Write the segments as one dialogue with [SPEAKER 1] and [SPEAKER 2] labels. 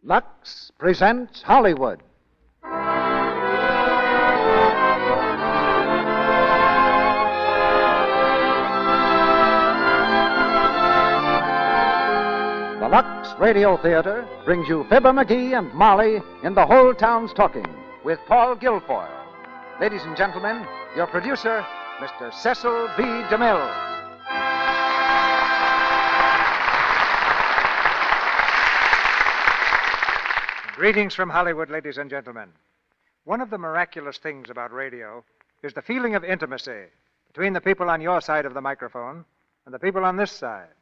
[SPEAKER 1] Lux presents Hollywood. The Lux Radio Theatre brings you Fibber, McGee, and Molly in The Whole Town's Talking with Paul Guilfoyle. Ladies and gentlemen, your producer, Mr. Cecil B. DeMille.
[SPEAKER 2] Greetings from Hollywood, ladies and gentlemen. One of the miraculous things about radio is the feeling of intimacy between the people on your side of the microphone and the people on this side.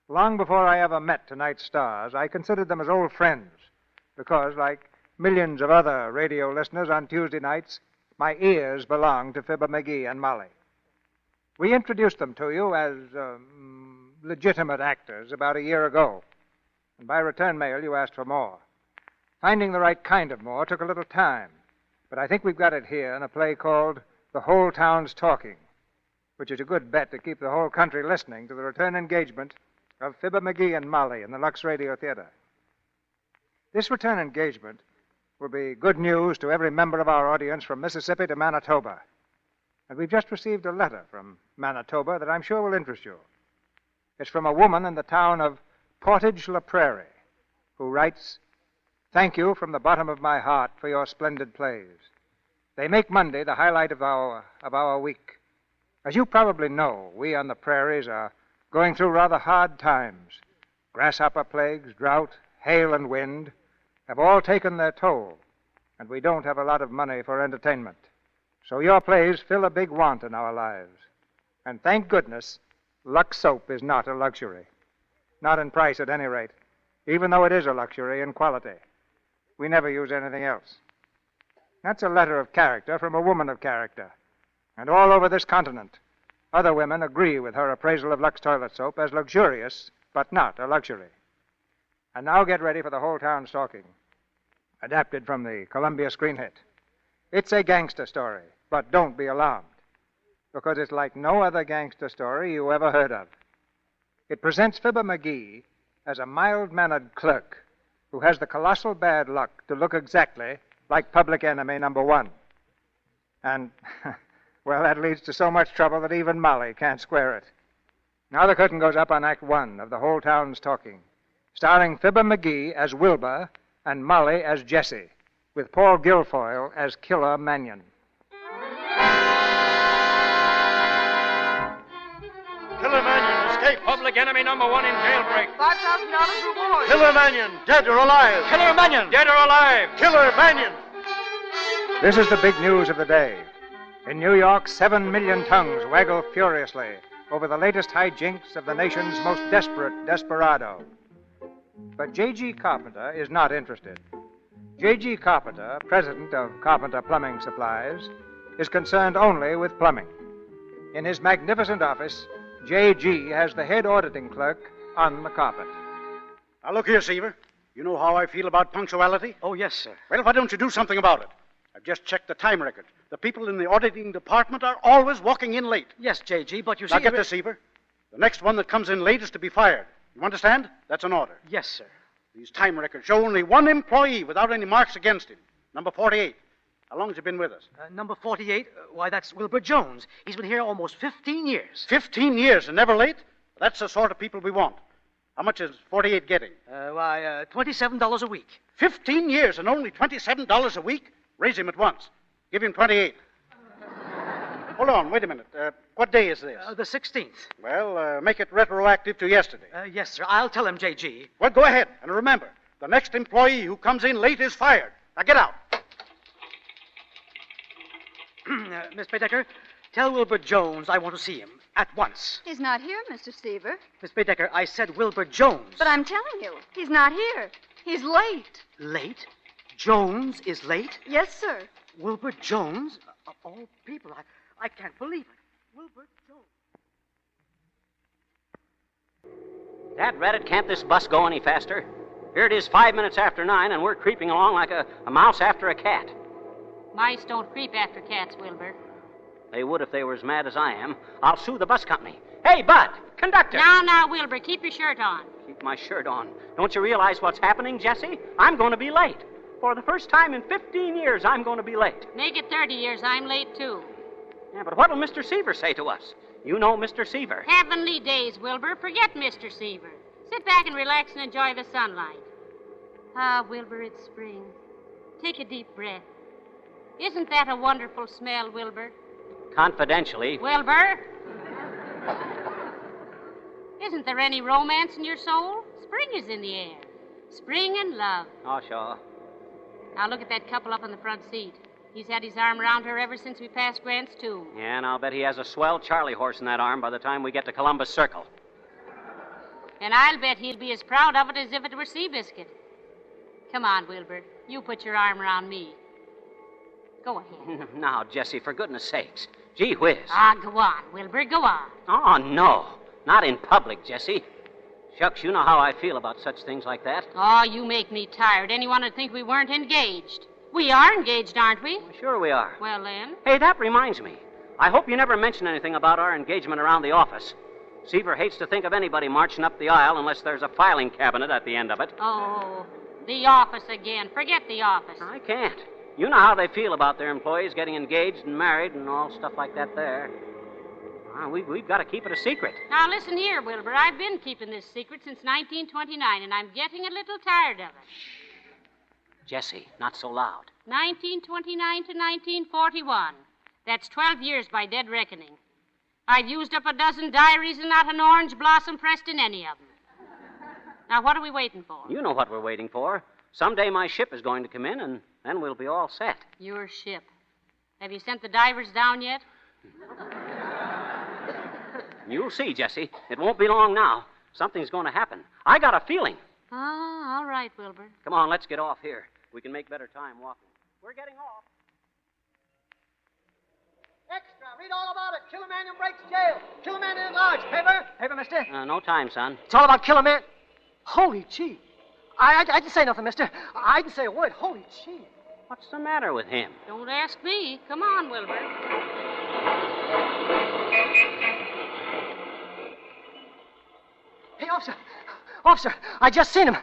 [SPEAKER 2] Long before I ever met tonight's stars, I considered them as old friends because, like millions of other radio listeners on Tuesday nights, my ears belong to Fibber, McGee, and Molly. We introduced them to you as legitimate actors about a year ago, and by return mail you asked for more. Finding the right kind of more took a little time, but I think we've got it here in a play called The Whole Town's Talking, which is a good bet to keep the whole country listening to the return engagement of Fibber, McGee, and Molly in the Lux Radio Theatre. This return engagement will be good news to every member of our audience from Mississippi to Manitoba. And we've just received a letter from Manitoba that I'm sure will interest you. It's from a woman in the town of Portage la Prairie, who writes, "Thank you from the bottom of my heart for your splendid plays. They make Monday the highlight of our week. As you probably know, we on the prairies are going through rather hard times. Grasshopper plagues, drought, hail, and wind have all taken their toll, and we don't have a lot of money for entertainment. So your plays fill a big want in our lives. And thank goodness, Lux soap is not a luxury. Not in price at any rate, even though it is a luxury in quality. We never use anything else." That's a letter of character from a woman of character. And all over this continent, other women agree with her appraisal of Lux toilet soap as luxurious, but not a luxury. And now get ready for The Whole Town's Talking, adapted from the Columbia screen hit. It's a gangster story, but don't be alarmed, because it's like no other gangster story you ever heard of. It presents Fibber, McGee as a mild-mannered clerk who has the colossal bad luck to look exactly like public enemy number one. And, well, that leads to so much trouble that even Molly can't square it. Now the curtain goes up on Act One of The Whole Town's Talking, starring Fibber, McGee as Wilbur and Molly as Jessie, with Paul Guilfoyle as Killer Mannion.
[SPEAKER 3] Killer Mannion, escape.
[SPEAKER 4] Public enemy number one in jailbreak.
[SPEAKER 5] $5,000 reward.
[SPEAKER 3] Killer Mannion, dead or alive.
[SPEAKER 4] Killer Mannion, dead or alive.
[SPEAKER 3] Killer Mannion.
[SPEAKER 2] This is the big news of the day. In New York, 7 million tongues waggle furiously over the latest hijinks of the nation's most desperate desperado. But J.G. Carpenter is not interested. J.G. Carpenter, president of Carpenter Plumbing Supplies, is concerned only with plumbing. In his magnificent office, J.G. has the head auditing clerk on the carpet.
[SPEAKER 3] Now, look here, Seaver. You know how I feel about punctuality?
[SPEAKER 4] Oh, yes, sir.
[SPEAKER 3] Well, why don't you do something about it? I've just checked the time record. The people in the auditing department are always walking in late.
[SPEAKER 4] Yes, J.G., but you see...
[SPEAKER 3] Now, get this, Seaver. The next one that comes in late is to be fired. You understand? That's an order.
[SPEAKER 4] Yes, sir.
[SPEAKER 3] These time records show only one employee without any marks against him. Number 48. How long has he been with us?
[SPEAKER 4] Number 48, why, that's Wilbur Jones. He's been here almost 15 years.
[SPEAKER 3] 15 years and never late? That's the sort of people we want. How much is 48 getting?
[SPEAKER 4] $27 a week.
[SPEAKER 3] 15 years and only $27 a week? Raise him at once. Give him 28. Hold on, wait a minute. What day is this?
[SPEAKER 4] The 16th.
[SPEAKER 3] Well, make it retroactive to yesterday.
[SPEAKER 4] Yes, sir. I'll tell him, J.G.
[SPEAKER 3] Well, go ahead. And remember, the next employee who comes in late is fired. Now, get out.
[SPEAKER 4] Miss Baedecker, tell Wilbur Jones I want to see him at once.
[SPEAKER 5] He's not here, Mr. Seaver.
[SPEAKER 4] Miss Baedecker, I said Wilbur Jones.
[SPEAKER 5] But I'm telling you, he's not here. He's late.
[SPEAKER 4] Late? Jones is late?
[SPEAKER 5] Yes, sir.
[SPEAKER 4] Wilbur Jones? Of all people, I can't believe it. Wilbur Jones.
[SPEAKER 6] Dad Reddit, can't this bus go any faster? Here it is 5 minutes after 9, and we're creeping along like a mouse after a cat.
[SPEAKER 7] Mice don't creep after cats, Wilbur.
[SPEAKER 6] They would if they were as mad as I am. I'll sue the bus company. Hey, Bud, conductor.
[SPEAKER 7] Now, Wilbur, keep your shirt on.
[SPEAKER 6] Keep With my shirt on. Don't you realize what's happening, Jesse? I'm going to be late. For the first time in 15 years, I'm going to be late.
[SPEAKER 7] Make it 30 years. I'm late, too.
[SPEAKER 6] Yeah, but what'll Mr. Seaver say to us? You know Mr. Seaver.
[SPEAKER 7] Heavenly days, Wilbur. Forget Mr. Seaver. Sit back and relax and enjoy the sunlight. Ah, Wilbur, it's spring. Take a deep breath. Isn't that a wonderful smell, Wilbur?
[SPEAKER 6] Confidentially.
[SPEAKER 7] Wilbur? Isn't there any romance in your soul? Spring is in the air. Spring and love.
[SPEAKER 6] Oh, sure.
[SPEAKER 7] Now look at that couple up on the front seat. He's had his arm around her ever since we passed Grant's tomb.
[SPEAKER 6] Yeah, and I'll bet he has a swell Charlie horse in that arm by the time we get to Columbus Circle.
[SPEAKER 7] And I'll bet he'll be as proud of it as if it were Seabiscuit. Come on, Wilbur. You put your arm around me. Go ahead.
[SPEAKER 6] Now, Jesse, for goodness sakes. Gee whiz.
[SPEAKER 7] Ah, go on, Wilbur, go on.
[SPEAKER 6] Oh, no. Not in public, Jesse. Shucks, you know how I feel about such things like that.
[SPEAKER 7] Oh, you make me tired. Anyone would think we weren't engaged. We are engaged, aren't we?
[SPEAKER 6] Sure we are.
[SPEAKER 7] Well, then.
[SPEAKER 6] Hey, that reminds me. I hope you never mention anything about our engagement around the office. Seaver hates to think of anybody marching up the aisle unless there's a filing cabinet at the end of it.
[SPEAKER 7] Oh, the office again. Forget the office.
[SPEAKER 6] I can't. You know how they feel about their employees getting engaged and married and all stuff like that there. We've got to keep it a secret.
[SPEAKER 7] Now, listen here, Wilbur. I've been keeping this secret since 1929, and I'm getting a little tired of it.
[SPEAKER 6] Jesse, not so loud.
[SPEAKER 7] 1929 to 1941. That's 12 years by dead reckoning. I've used up a dozen diaries and not an orange blossom pressed in any of them. Now, what are we waiting for?
[SPEAKER 6] You know what we're waiting for. Someday my ship is going to come in, and then we'll be all set.
[SPEAKER 7] Your ship. Have you sent the divers down yet?
[SPEAKER 6] You'll see, Jesse. It won't be long now. Something's going to happen. I got a feeling.
[SPEAKER 7] Ah, all right, Wilbur.
[SPEAKER 6] Come on, let's get off here. We can make better time walking. We're getting off.
[SPEAKER 4] Extra, read all about it. Killer Mannion breaks jail. Killer Mannion at large. Paper? Paper, mister?
[SPEAKER 6] No time, son.
[SPEAKER 4] It's all about Killer Man. Holy gee. I didn't say nothing, mister. I didn't say a word. Holy gee.
[SPEAKER 6] What's the matter with him?
[SPEAKER 7] Don't ask me. Come on, Wilbur.
[SPEAKER 4] Hey, officer. Officer, I just seen him,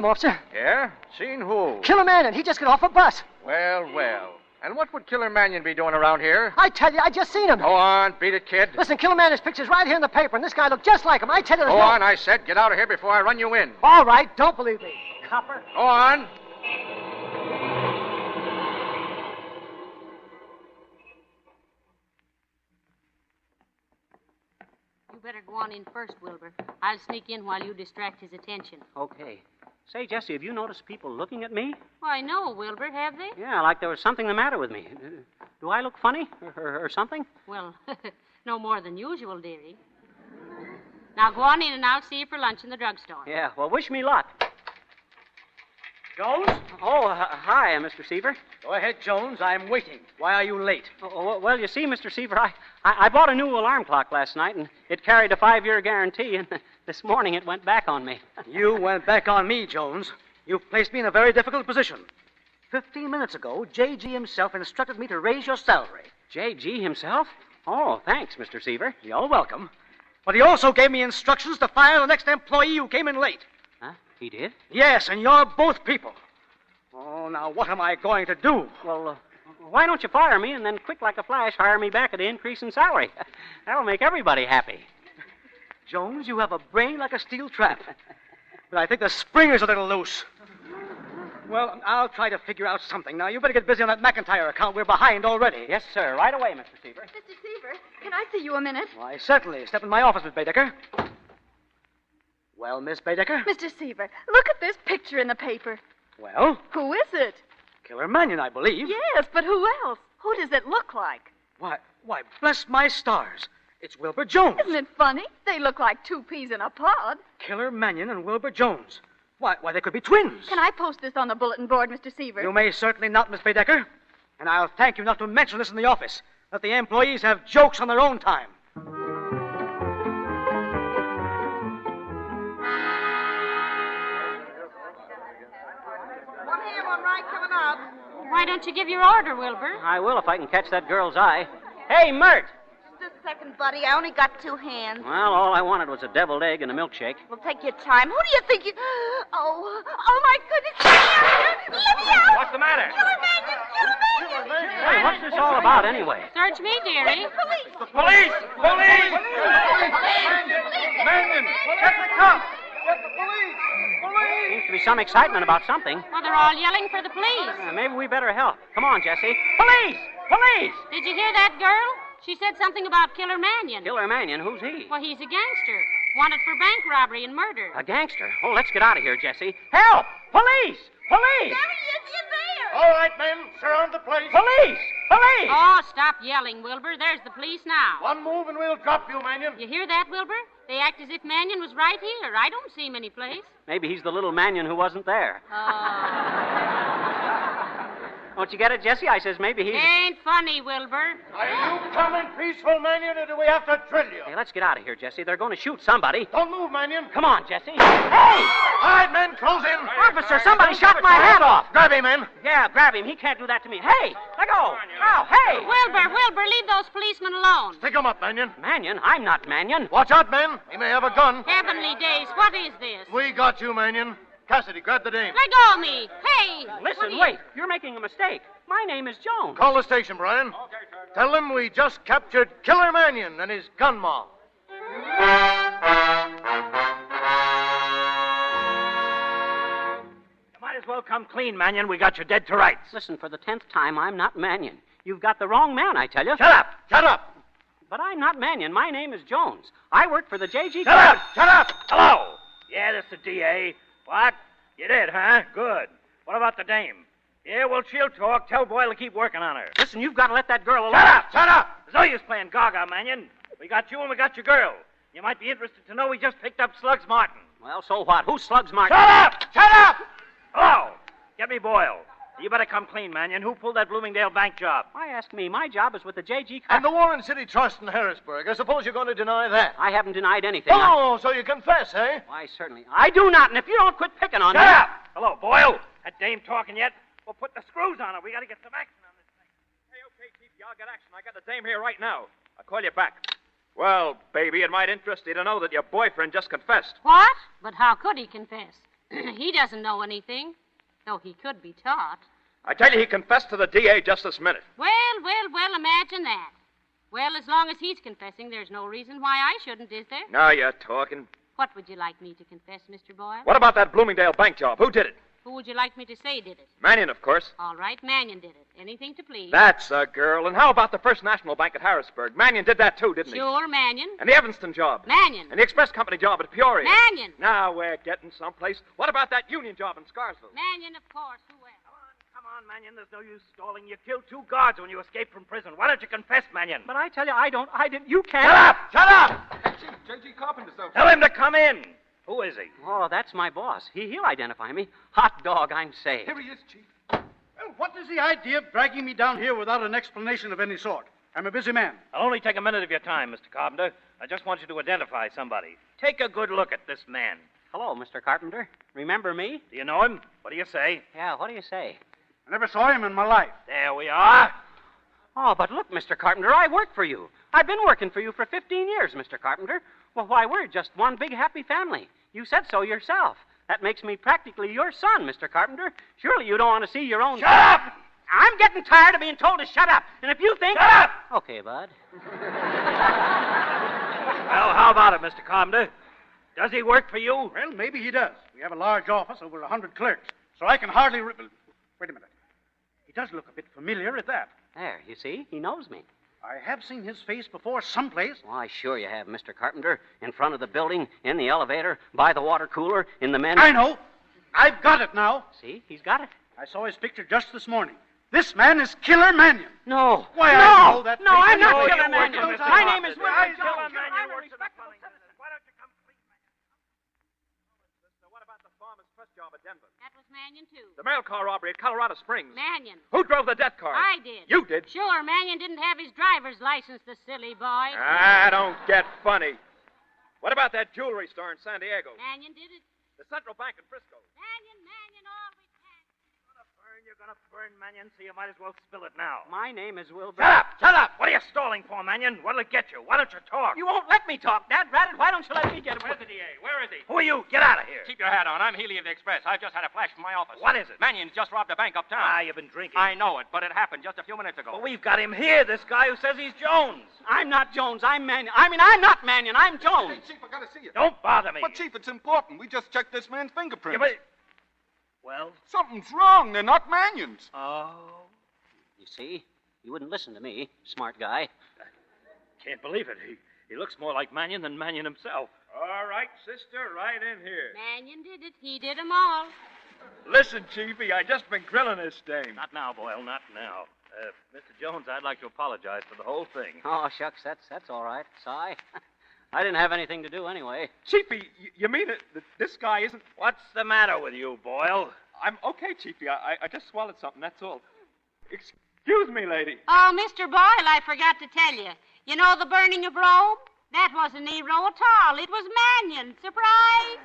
[SPEAKER 4] officer.
[SPEAKER 8] Yeah? Seen who?
[SPEAKER 4] Killer Mannion. He just got off a bus.
[SPEAKER 8] Well, well. And what would Killer Mannion be doing around here?
[SPEAKER 4] I tell you, I just seen him.
[SPEAKER 8] Go on, beat it, kid.
[SPEAKER 4] Listen, Killer Mannion's picture's right here in the paper, and this guy looked just like him. I tell you, there's
[SPEAKER 8] Go on, I said. Get out of here before I run you in.
[SPEAKER 4] All right, don't believe me. Copper.
[SPEAKER 8] Go on.
[SPEAKER 7] You better go on in first, Wilbur. I'll sneak in while you distract his attention.
[SPEAKER 6] Okay. Say, Jesse, have you noticed people looking at me?
[SPEAKER 7] Why, no, Wilbur, have they?
[SPEAKER 6] Yeah, like there was something the matter with me. Do I look funny or something?
[SPEAKER 7] Well, no more than usual, dearie. Now go on in and I'll see you for lunch in the drugstore.
[SPEAKER 6] Yeah, well, wish me luck.
[SPEAKER 3] Jones?
[SPEAKER 6] Oh, hi, Mr. Seaver.
[SPEAKER 3] Go ahead, Jones. I'm waiting. Why are you late?
[SPEAKER 6] Oh, well, you see, Mr. Seaver, I bought a new alarm clock last night, and it carried a 5-year guarantee, and this morning it went back on me.
[SPEAKER 3] You went back on me, Jones. You've placed me in a very difficult position. 15 minutes ago, J.G. himself instructed me to raise your salary.
[SPEAKER 6] J.G. himself? Oh, thanks, Mr. Seaver.
[SPEAKER 3] You're welcome. But he also gave me instructions to fire the next employee who came in late.
[SPEAKER 6] Huh? He did?
[SPEAKER 3] Yes, and you're both people. Oh, now what am I going to do?
[SPEAKER 6] Well, why don't you fire me and then, quick like a flash, hire me back at the increase in salary? That'll make everybody happy.
[SPEAKER 3] Jones, you have a brain like a steel trap. But I think the spring is a little loose. Well, I'll try to figure out something. Now, you better get busy on that McIntyre account. We're behind already.
[SPEAKER 6] Yes, sir. Right away, Mr. Seaver.
[SPEAKER 5] Mr. Seaver, can I see you a minute?
[SPEAKER 3] Why, certainly. Step in my office, Miss Baedeker. Well, Miss Baedeker?
[SPEAKER 5] Mr. Seaver, look at this picture in the paper.
[SPEAKER 3] Well?
[SPEAKER 5] Who is it?
[SPEAKER 3] Killer Mannion, I believe.
[SPEAKER 5] Yes, but who else? Who does it look like?
[SPEAKER 3] Why, bless my stars. It's Wilbur Jones.
[SPEAKER 5] Isn't it funny? They look like two peas in a pod.
[SPEAKER 3] Killer Mannion and Wilbur Jones. Why, they could be twins.
[SPEAKER 5] Can I post this on the bulletin board, Mr. Seaver?
[SPEAKER 3] You may certainly not, Miss Baedeker. And I'll thank you not to mention this in the office. Let the employees have jokes on their own time.
[SPEAKER 4] One here, one right, coming up.
[SPEAKER 7] Why don't you give your order, Wilbur?
[SPEAKER 6] I will if I can catch that girl's eye. Hey, Mert!
[SPEAKER 5] Just a
[SPEAKER 9] second, buddy. I only got 2 hands.
[SPEAKER 6] Well, all I wanted was a deviled egg and a milkshake.
[SPEAKER 9] Well, take your time. Who do you think you... Oh, my goodness. Let me out.
[SPEAKER 8] What's the matter?
[SPEAKER 9] Killer Mannion.
[SPEAKER 6] Hey, what's this all about anyway?
[SPEAKER 7] Search me, dearie.
[SPEAKER 9] Police.
[SPEAKER 8] Police! Police! Mannion! Get the cops! Get the police! Police!
[SPEAKER 6] Seems to be some excitement about something.
[SPEAKER 7] Well, they're all yelling for the police.
[SPEAKER 6] Maybe we better help. Come on, Jesse. Police! Police!
[SPEAKER 7] Did you hear that girl? She said something about Killer Mannion.
[SPEAKER 6] Killer Mannion? Who's he?
[SPEAKER 7] Well, he's a gangster. Wanted for bank robbery and murder.
[SPEAKER 6] A gangster? Oh, let's get out of here, Jesse. Help! Police! Police!
[SPEAKER 9] There he is. He's there.
[SPEAKER 8] All right, men. Surround the place.
[SPEAKER 6] Police! Police!
[SPEAKER 7] Oh, stop yelling, Wilbur. There's the police now.
[SPEAKER 8] One move and we'll drop you, Mannion.
[SPEAKER 7] You hear that, Wilbur? They act as if Mannion was right here. I don't see him any place.
[SPEAKER 6] Maybe he's the little Mannion who wasn't there. Don't you get it, Jesse? I says maybe he's...
[SPEAKER 7] Ain't funny, Wilbur.
[SPEAKER 8] Are you coming peaceful, Mannion, or do we have to drill you?
[SPEAKER 6] Hey, let's get out of here, Jesse. They're going to shoot somebody.
[SPEAKER 8] Don't move, Mannion.
[SPEAKER 6] Come on, Jesse. Hey!
[SPEAKER 8] All right, men, close in.
[SPEAKER 6] Officer, somebody shot my hat off.
[SPEAKER 8] Grab him, men.
[SPEAKER 6] Yeah, grab him. He can't do that to me. Hey, let go. Oh, hey.
[SPEAKER 7] Wilbur, leave those policemen alone.
[SPEAKER 8] Stick him up, Mannion.
[SPEAKER 6] Mannion? I'm not Mannion.
[SPEAKER 8] Watch out, men. He may have a gun.
[SPEAKER 7] Heavenly days, what is this?
[SPEAKER 8] We got you, Mannion. Cassidy, grab the dame.
[SPEAKER 7] Let go of me. Hey!
[SPEAKER 6] Listen, wait. You're making a mistake. My name is Jones.
[SPEAKER 8] Call the station, Brian. Tell them we just captured Killer Mannion and his gun mob.
[SPEAKER 10] You might as well come clean, Mannion. We got you dead to rights.
[SPEAKER 6] Listen, for the 10th time, I'm not Mannion. You've got the wrong man, I tell you.
[SPEAKER 10] Shut up!
[SPEAKER 8] Shut up!
[SPEAKER 6] But I'm not Mannion. My name is Jones. I work for the J.G.
[SPEAKER 10] Shut up! Shut up! Hello! Yeah, this is the D.A. What? You did, huh? Good. What about the dame? Yeah, well, she'll talk. Tell Boyle to keep working on her.
[SPEAKER 6] Listen, you've got to let that girl alone.
[SPEAKER 10] Shut up! Shut up! There's no use playing Gaga, Mannion. We got you and we got your girl. You might be interested to know we just picked up Slugs Martin.
[SPEAKER 6] Well, so what? Who's Slugs Martin?
[SPEAKER 10] Shut up! Shut up! Hello! Get me Boyle. You better come clean, Mannion. Who pulled that Bloomingdale bank job?
[SPEAKER 6] Why ask me? My job is with the J.G.
[SPEAKER 8] And the Warren City Trust in Harrisburg. I suppose you're going to deny that.
[SPEAKER 6] I haven't denied anything.
[SPEAKER 8] Oh, so you confess, eh?
[SPEAKER 6] Why, certainly. I do not, and if you don't quit picking on me...
[SPEAKER 10] Shut up! Hello, Boyle. That dame talking yet? We'll put the screws on her. We got to get some action on this thing.
[SPEAKER 8] Hey, okay, Chiefy, I'll get action. I got the dame here right now. I'll call you back. Well, baby, it might interest you to know that your boyfriend just confessed.
[SPEAKER 7] What? But how could he confess? He doesn't know anything, though he could be taught.
[SPEAKER 8] I tell you, he confessed to the D.A. just this minute.
[SPEAKER 7] Well, imagine that. Well, as long as he's confessing, there's no reason why I shouldn't, is there?
[SPEAKER 8] Now you're talking.
[SPEAKER 7] What would you like me to confess, Mr. Boyle?
[SPEAKER 8] What about that Bloomingdale bank job? Who did it?
[SPEAKER 7] Who would you like me to say did it?
[SPEAKER 8] Mannion, of course.
[SPEAKER 7] All right, Mannion did it. Anything to please.
[SPEAKER 8] That's a girl. And how about the First National Bank at Harrisburg? Mannion did that too, didn't he?
[SPEAKER 7] Sure, Mannion.
[SPEAKER 8] And the Evanston job?
[SPEAKER 7] Mannion.
[SPEAKER 8] And the Express Company job at Peoria?
[SPEAKER 7] Mannion.
[SPEAKER 8] Now we're getting someplace. What about that union job in Scarsville?
[SPEAKER 7] Mannion, of course. Who else?
[SPEAKER 10] Come on, Mannion. There's no use stalling. You killed 2 guards when you escaped from prison. Why don't you confess, Mannion?
[SPEAKER 6] But I tell you, I didn't. You can't.
[SPEAKER 10] Shut up! Shut up!
[SPEAKER 8] Hey, Chief, J.G. Carpenter's down.
[SPEAKER 10] Tell him to come in. Who is he?
[SPEAKER 6] Oh, that's my boss. He'll identify me. Hot dog, I'm saved.
[SPEAKER 8] Here he is, Chief.
[SPEAKER 11] Well, what is the idea of dragging me down here without an explanation of any sort? I'm a busy man.
[SPEAKER 10] I'll only take a minute of your time, Mr. Carpenter. I just want you to identify somebody. Take a good look at this man.
[SPEAKER 6] Hello, Mr. Carpenter. Remember me?
[SPEAKER 10] Do you know him? What do you say?
[SPEAKER 6] Yeah, what do you say?
[SPEAKER 11] I never saw him in my life.
[SPEAKER 10] There we are.
[SPEAKER 6] Oh, but look, Mr. Carpenter, I work for you. I've been working for you for 15 years, Mr. Carpenter. Well, why, we're just one big happy family. You said so yourself. That makes me practically your son, Mr. Carpenter. Surely you don't want to see your own...
[SPEAKER 10] Shut up!
[SPEAKER 6] I'm getting tired of being told to shut up. And if you think...
[SPEAKER 10] Shut up!
[SPEAKER 6] Okay, bud.
[SPEAKER 10] Well, how about it, Mr. Carpenter? Does he work for you?
[SPEAKER 11] Well, maybe he does. We have a large office, over 100 clerks, so I can hardly... Wait a minute. He does look a bit familiar at that.
[SPEAKER 6] There, you see? He knows me.
[SPEAKER 11] I have seen his face before someplace.
[SPEAKER 6] Why, sure you have, Mr. Carpenter. In front of the building, in the elevator, by the water cooler, in the men's...
[SPEAKER 11] I know. I've got it now.
[SPEAKER 6] See? He's got it.
[SPEAKER 11] I saw his picture just this morning. This man is Killer Mannion.
[SPEAKER 6] No.
[SPEAKER 11] Why,
[SPEAKER 6] no.
[SPEAKER 11] I know that...
[SPEAKER 6] No, I'm not
[SPEAKER 10] No,
[SPEAKER 6] Killer
[SPEAKER 10] you
[SPEAKER 6] Mannion.
[SPEAKER 10] work for Mr.
[SPEAKER 6] My name
[SPEAKER 10] Carpenter.
[SPEAKER 6] is William
[SPEAKER 10] Killer
[SPEAKER 6] Jones.
[SPEAKER 10] Mannion
[SPEAKER 6] I'm a
[SPEAKER 10] works for the
[SPEAKER 6] respectable
[SPEAKER 10] funny
[SPEAKER 6] citizen.
[SPEAKER 10] Why don't you come clean,
[SPEAKER 8] What about the Farmer's Trust job at Denver?
[SPEAKER 7] That was Mannion, too.
[SPEAKER 8] The mail car robbery at Colorado Springs.
[SPEAKER 7] Mannion.
[SPEAKER 8] Who drove the death car?
[SPEAKER 7] I did.
[SPEAKER 8] You did?
[SPEAKER 7] Sure, Mannion didn't have his driver's license, the silly boy.
[SPEAKER 8] I don't get funny. What about that jewelry store in San Diego?
[SPEAKER 7] Mannion did it.
[SPEAKER 8] The Central Bank in Frisco.
[SPEAKER 7] Mannion, all we can.
[SPEAKER 10] You're gonna burn Mannion, so you might as well spill it now.
[SPEAKER 6] My name is Wilbur.
[SPEAKER 10] Shut up! Shut up! What are you stalling for, Mannion? What'll it get you? Why don't you talk?
[SPEAKER 6] You won't let me talk, Dad. Ratted, why don't you let me get him?
[SPEAKER 8] Where's the DA? Where is he?
[SPEAKER 10] Who are you? Get out of here.
[SPEAKER 8] Keep your hat on. I'm Healy of the Express. I've just had a flash from my office.
[SPEAKER 10] What is it?
[SPEAKER 8] Mannion's just robbed a bank uptown.
[SPEAKER 10] Ah, you've been drinking.
[SPEAKER 8] I know it, but it happened just a few minutes ago.
[SPEAKER 10] Well, we've got him here, this guy who says he's Jones.
[SPEAKER 6] I'm not Jones. I'm Mannion. I'm not Mannion. I'm Jones.
[SPEAKER 12] Hey, Chief, I gotta see you.
[SPEAKER 10] Don't bother me.
[SPEAKER 12] But, Chief, it's important. We just checked this man's fingerprints.
[SPEAKER 10] Yeah, but... Well?
[SPEAKER 12] Something's wrong. They're not Mannion's.
[SPEAKER 10] Oh.
[SPEAKER 6] You see? You wouldn't listen to me, smart guy.
[SPEAKER 10] I can't believe it. He looks more like Mannion than Mannion himself.
[SPEAKER 8] All right, sister, right in here.
[SPEAKER 7] Mannion did it. He did 'em all.
[SPEAKER 8] Listen, Chiefy, I just been grilling this dame.
[SPEAKER 10] Not now, Boyle, not now. Mr. Jones, I'd like to apologize for the whole thing.
[SPEAKER 6] Oh, shucks, that's all right. Sigh. I didn't have anything to do anyway.
[SPEAKER 8] Chiefy, you mean it, that this guy isn't...
[SPEAKER 10] What's the matter with you, Boyle?
[SPEAKER 8] I'm okay, Chiefy. I just swallowed something, that's all. Excuse me, lady.
[SPEAKER 7] Oh, Mr. Boyle, I forgot to tell you. You know the burning of Rome? That wasn't Nero at all. It was Mannion. Surprise!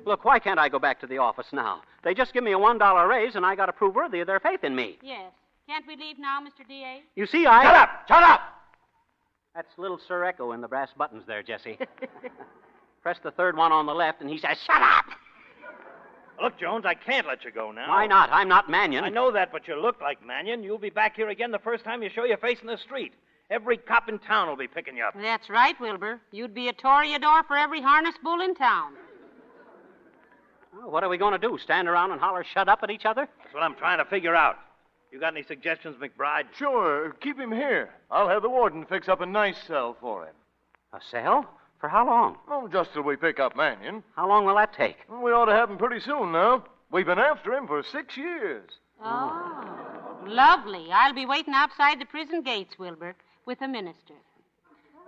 [SPEAKER 6] Look, why can't I go back to the office now? They just give me a $1 raise, and I got to prove worthy of their faith in me.
[SPEAKER 7] Yes. Can't we leave now, Mr. D.A.?
[SPEAKER 6] You see, I...
[SPEAKER 10] Shut up! Shut up!
[SPEAKER 6] That's little Sir Echo in the brass buttons there, Jesse. Press the third one on the left, and he says, shut up!
[SPEAKER 10] Look, Jones, I can't let you go now.
[SPEAKER 6] Why not? I'm not Mannion.
[SPEAKER 10] I know that, but you look like Mannion. You'll be back here again the first time you show your face in the street. Every cop in town will be picking you up.
[SPEAKER 7] That's right, Wilbur. You'd be a toreador for every harness bull in town.
[SPEAKER 6] Well, what are we going to do? Stand around and holler shut up at each other?
[SPEAKER 10] That's what I'm trying to figure out. You got any suggestions, McBride?
[SPEAKER 13] Sure. Keep him here. I'll have the warden fix up a nice cell for him.
[SPEAKER 6] A cell? For how long?
[SPEAKER 13] Oh, just till we pick up Mannion.
[SPEAKER 6] How long will that take?
[SPEAKER 13] Well, we ought to have him pretty soon now. We've been after him for 6 years.
[SPEAKER 7] Oh, lovely. I'll be waiting outside the prison gates, Wilbur, with the minister.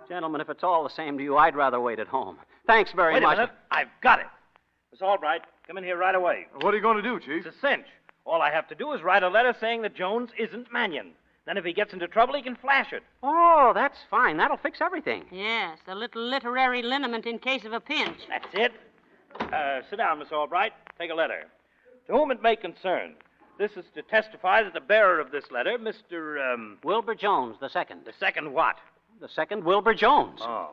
[SPEAKER 6] Gentlemen, if it's all the same to you, I'd rather wait at home. Thanks very
[SPEAKER 10] Wait
[SPEAKER 6] much.
[SPEAKER 10] a minute. I've got it. Miss Albright, come in here right away.
[SPEAKER 13] What are you going to do, Chief?
[SPEAKER 10] It's a cinch. All I have to do is write a letter saying that Jones isn't Mannion. Then if he gets into trouble, he can flash it.
[SPEAKER 6] Oh, that's fine. That'll fix everything.
[SPEAKER 7] Yes, a little literary liniment in case of a pinch.
[SPEAKER 10] That's it. Sit down, Miss Albright. Take a letter. To whom it may concern, this is to testify that the bearer of this letter, Mr.
[SPEAKER 6] Wilbur Jones, the second.
[SPEAKER 10] The second what?
[SPEAKER 6] The second Wilbur Jones.
[SPEAKER 10] Oh.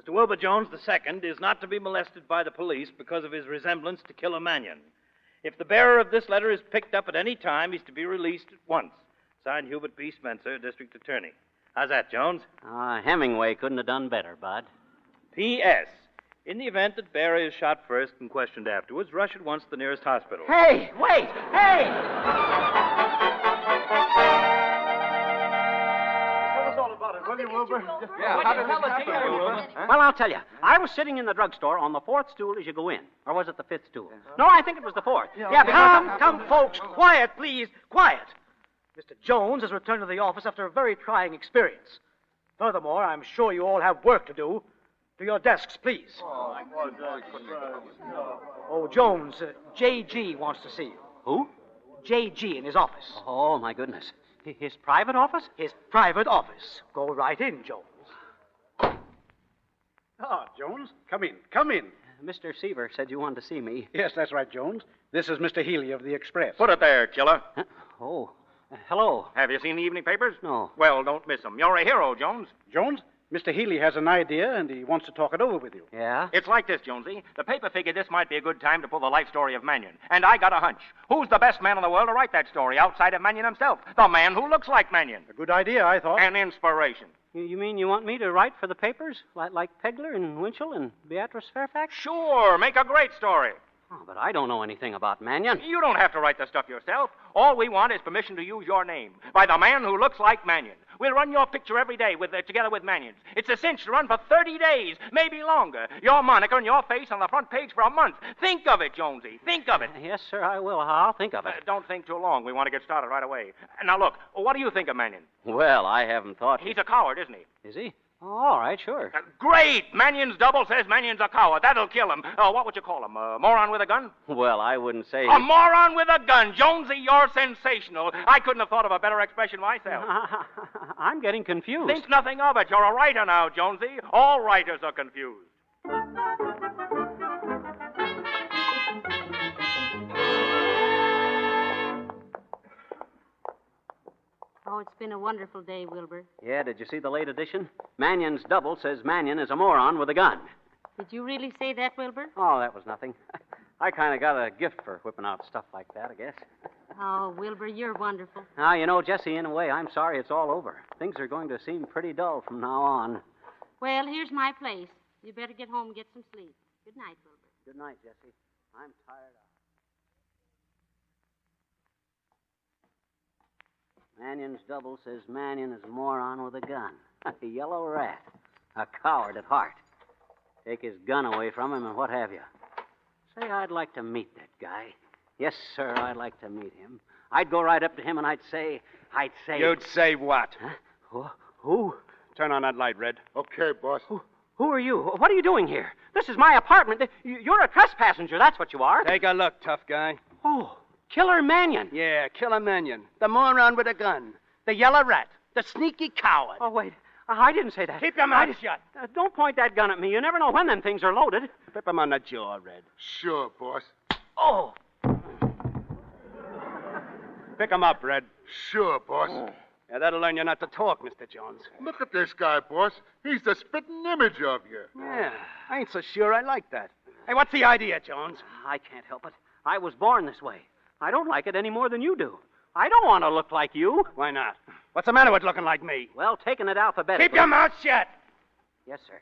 [SPEAKER 10] Mr. Wilbur Jones, the second, is not to be molested by the police because of his resemblance to Killer Mannion. If the bearer of this letter is picked up at any time, he's to be released at once. Signed, Hubert B. Spencer, District Attorney. How's that, Jones?
[SPEAKER 6] Hemingway couldn't have done better, Bud.
[SPEAKER 10] P.S. In the event that bearer is shot first and questioned afterwards, rush at once to the nearest hospital.
[SPEAKER 6] Hey, wait! Hey!
[SPEAKER 13] Tell us all about it, will you, Wilbur?
[SPEAKER 12] Yeah, how did it happen, Wilbur?
[SPEAKER 6] Well, I'll tell you. I was sitting in the drugstore on the fourth stool as you go in. Or was it the fifth stool? No, I think it was the fourth.
[SPEAKER 4] Yeah, come, folks. Quiet, please. Quiet. Mr. Jones has returned to the office after a very trying experience. Furthermore, I'm sure you all have work to do. To your desks, please. Oh, Jones, J.G. wants to see you.
[SPEAKER 6] Who?
[SPEAKER 4] J.G. in his office.
[SPEAKER 6] Oh, my goodness. His private office?
[SPEAKER 4] His private office. Go right in, Jones.
[SPEAKER 11] Ah, Jones, come in. Come in.
[SPEAKER 6] Mr. Seaver said you wanted to see me.
[SPEAKER 11] Yes, that's right, Jones. This is Mr. Healy of the Express.
[SPEAKER 8] Put it there, killer.
[SPEAKER 6] Huh? Oh, hello.
[SPEAKER 8] Have you seen the evening papers?
[SPEAKER 6] No.
[SPEAKER 8] Well, don't miss them. You're a hero, Jones.
[SPEAKER 11] Jones, Mr. Healy has an idea, and he wants to talk it over with you.
[SPEAKER 6] Yeah?
[SPEAKER 8] It's like this, Jonesy. The paper figured this might be a good time to pull the life story of Mannion. And I got a hunch. Who's the best man in the world to write that story outside of Mannion himself? The man who looks like Mannion.
[SPEAKER 11] A good idea, I thought.
[SPEAKER 8] An inspiration.
[SPEAKER 6] You mean you want me to write for the papers? Like Pegler and Winchell and Beatrice Fairfax?
[SPEAKER 8] Sure, make a great story.
[SPEAKER 6] Oh, but I don't know anything about Mannion.
[SPEAKER 8] You don't have to write the stuff yourself. All we want is permission to use your name by the man who looks like Mannion. We'll run your picture every day together with Mannion's. It's a cinch to run for 30 days, maybe longer. Your moniker and your face on the front page for a month. Think of it, Jonesy. Think of it.
[SPEAKER 6] Yes, sir, I will. I'll think of it.
[SPEAKER 8] Don't think too long. We want to get started right away. Now, look, what do you think of Mannion?
[SPEAKER 6] Well, I haven't thought...
[SPEAKER 8] He's a coward, isn't he?
[SPEAKER 6] Is he? Oh, all right, sure.
[SPEAKER 8] Great! Mannion's double says Mannion's a coward. That'll kill him. What would you call him? A moron with a gun?
[SPEAKER 6] Well, I wouldn't say...
[SPEAKER 8] A moron with a gun. Jonesy, you're sensational. I couldn't have thought of a better expression myself.
[SPEAKER 6] I'm getting confused.
[SPEAKER 8] Think nothing of it. You're a writer now, Jonesy. All writers are confused.
[SPEAKER 7] Oh, it's been a wonderful day, Wilbur.
[SPEAKER 6] Yeah, did you see the late edition? Mannion's double says Mannion is a moron with a gun.
[SPEAKER 7] Did you really say that, Wilbur?
[SPEAKER 6] Oh, that was nothing. I kind of got a gift for whipping out stuff like that, I guess.
[SPEAKER 7] Oh, Wilbur, you're wonderful.
[SPEAKER 6] Now, you know, Jesse, in a way, I'm sorry it's all over. Things are going to seem pretty dull from now on.
[SPEAKER 7] Well, here's my place. You better get home and get some sleep. Good night, Wilbur.
[SPEAKER 6] Good night, Jesse. I'm tired out. Mannion's double says Mannion is a moron with a gun. A yellow rat. A coward at heart. Take his gun away from him and what have you. Say, I'd like to meet that guy. Yes, sir, I'd like to meet him. I'd go right up to him and I'd say...
[SPEAKER 14] You'd say what?
[SPEAKER 6] Huh? Who?
[SPEAKER 14] Turn on that light, Red.
[SPEAKER 12] Okay, boss.
[SPEAKER 6] Who are you? What are you doing here? This is my apartment. You're a trespassenger, that's what you are.
[SPEAKER 14] Take a look, tough guy.
[SPEAKER 6] Oh, Killer Mannion.
[SPEAKER 14] Yeah, Killer Mannion. The moron with a gun. The yellow rat. The sneaky coward.
[SPEAKER 6] Oh, wait. I didn't say that.
[SPEAKER 14] Keep your mouth shut.
[SPEAKER 6] Don't point that gun at me. You never know when them things are loaded.
[SPEAKER 14] Flip him on the jaw, Red.
[SPEAKER 12] Sure, boss.
[SPEAKER 6] Oh.
[SPEAKER 14] Pick him up, Red.
[SPEAKER 12] Sure, boss.
[SPEAKER 14] Yeah, that'll learn you not to talk, Mr. Jones.
[SPEAKER 12] Look at this guy, boss. He's the spitting image of you.
[SPEAKER 14] Yeah, I ain't so sure I like that. Hey, what's the idea, Jones?
[SPEAKER 6] I can't help it. I was born this way. I don't like it any more than you do. I don't want to look like you.
[SPEAKER 14] Why not? What's the matter with looking like me?
[SPEAKER 6] Well, taking it alphabetically.
[SPEAKER 14] Keep your mouth shut.
[SPEAKER 6] Yes, sir.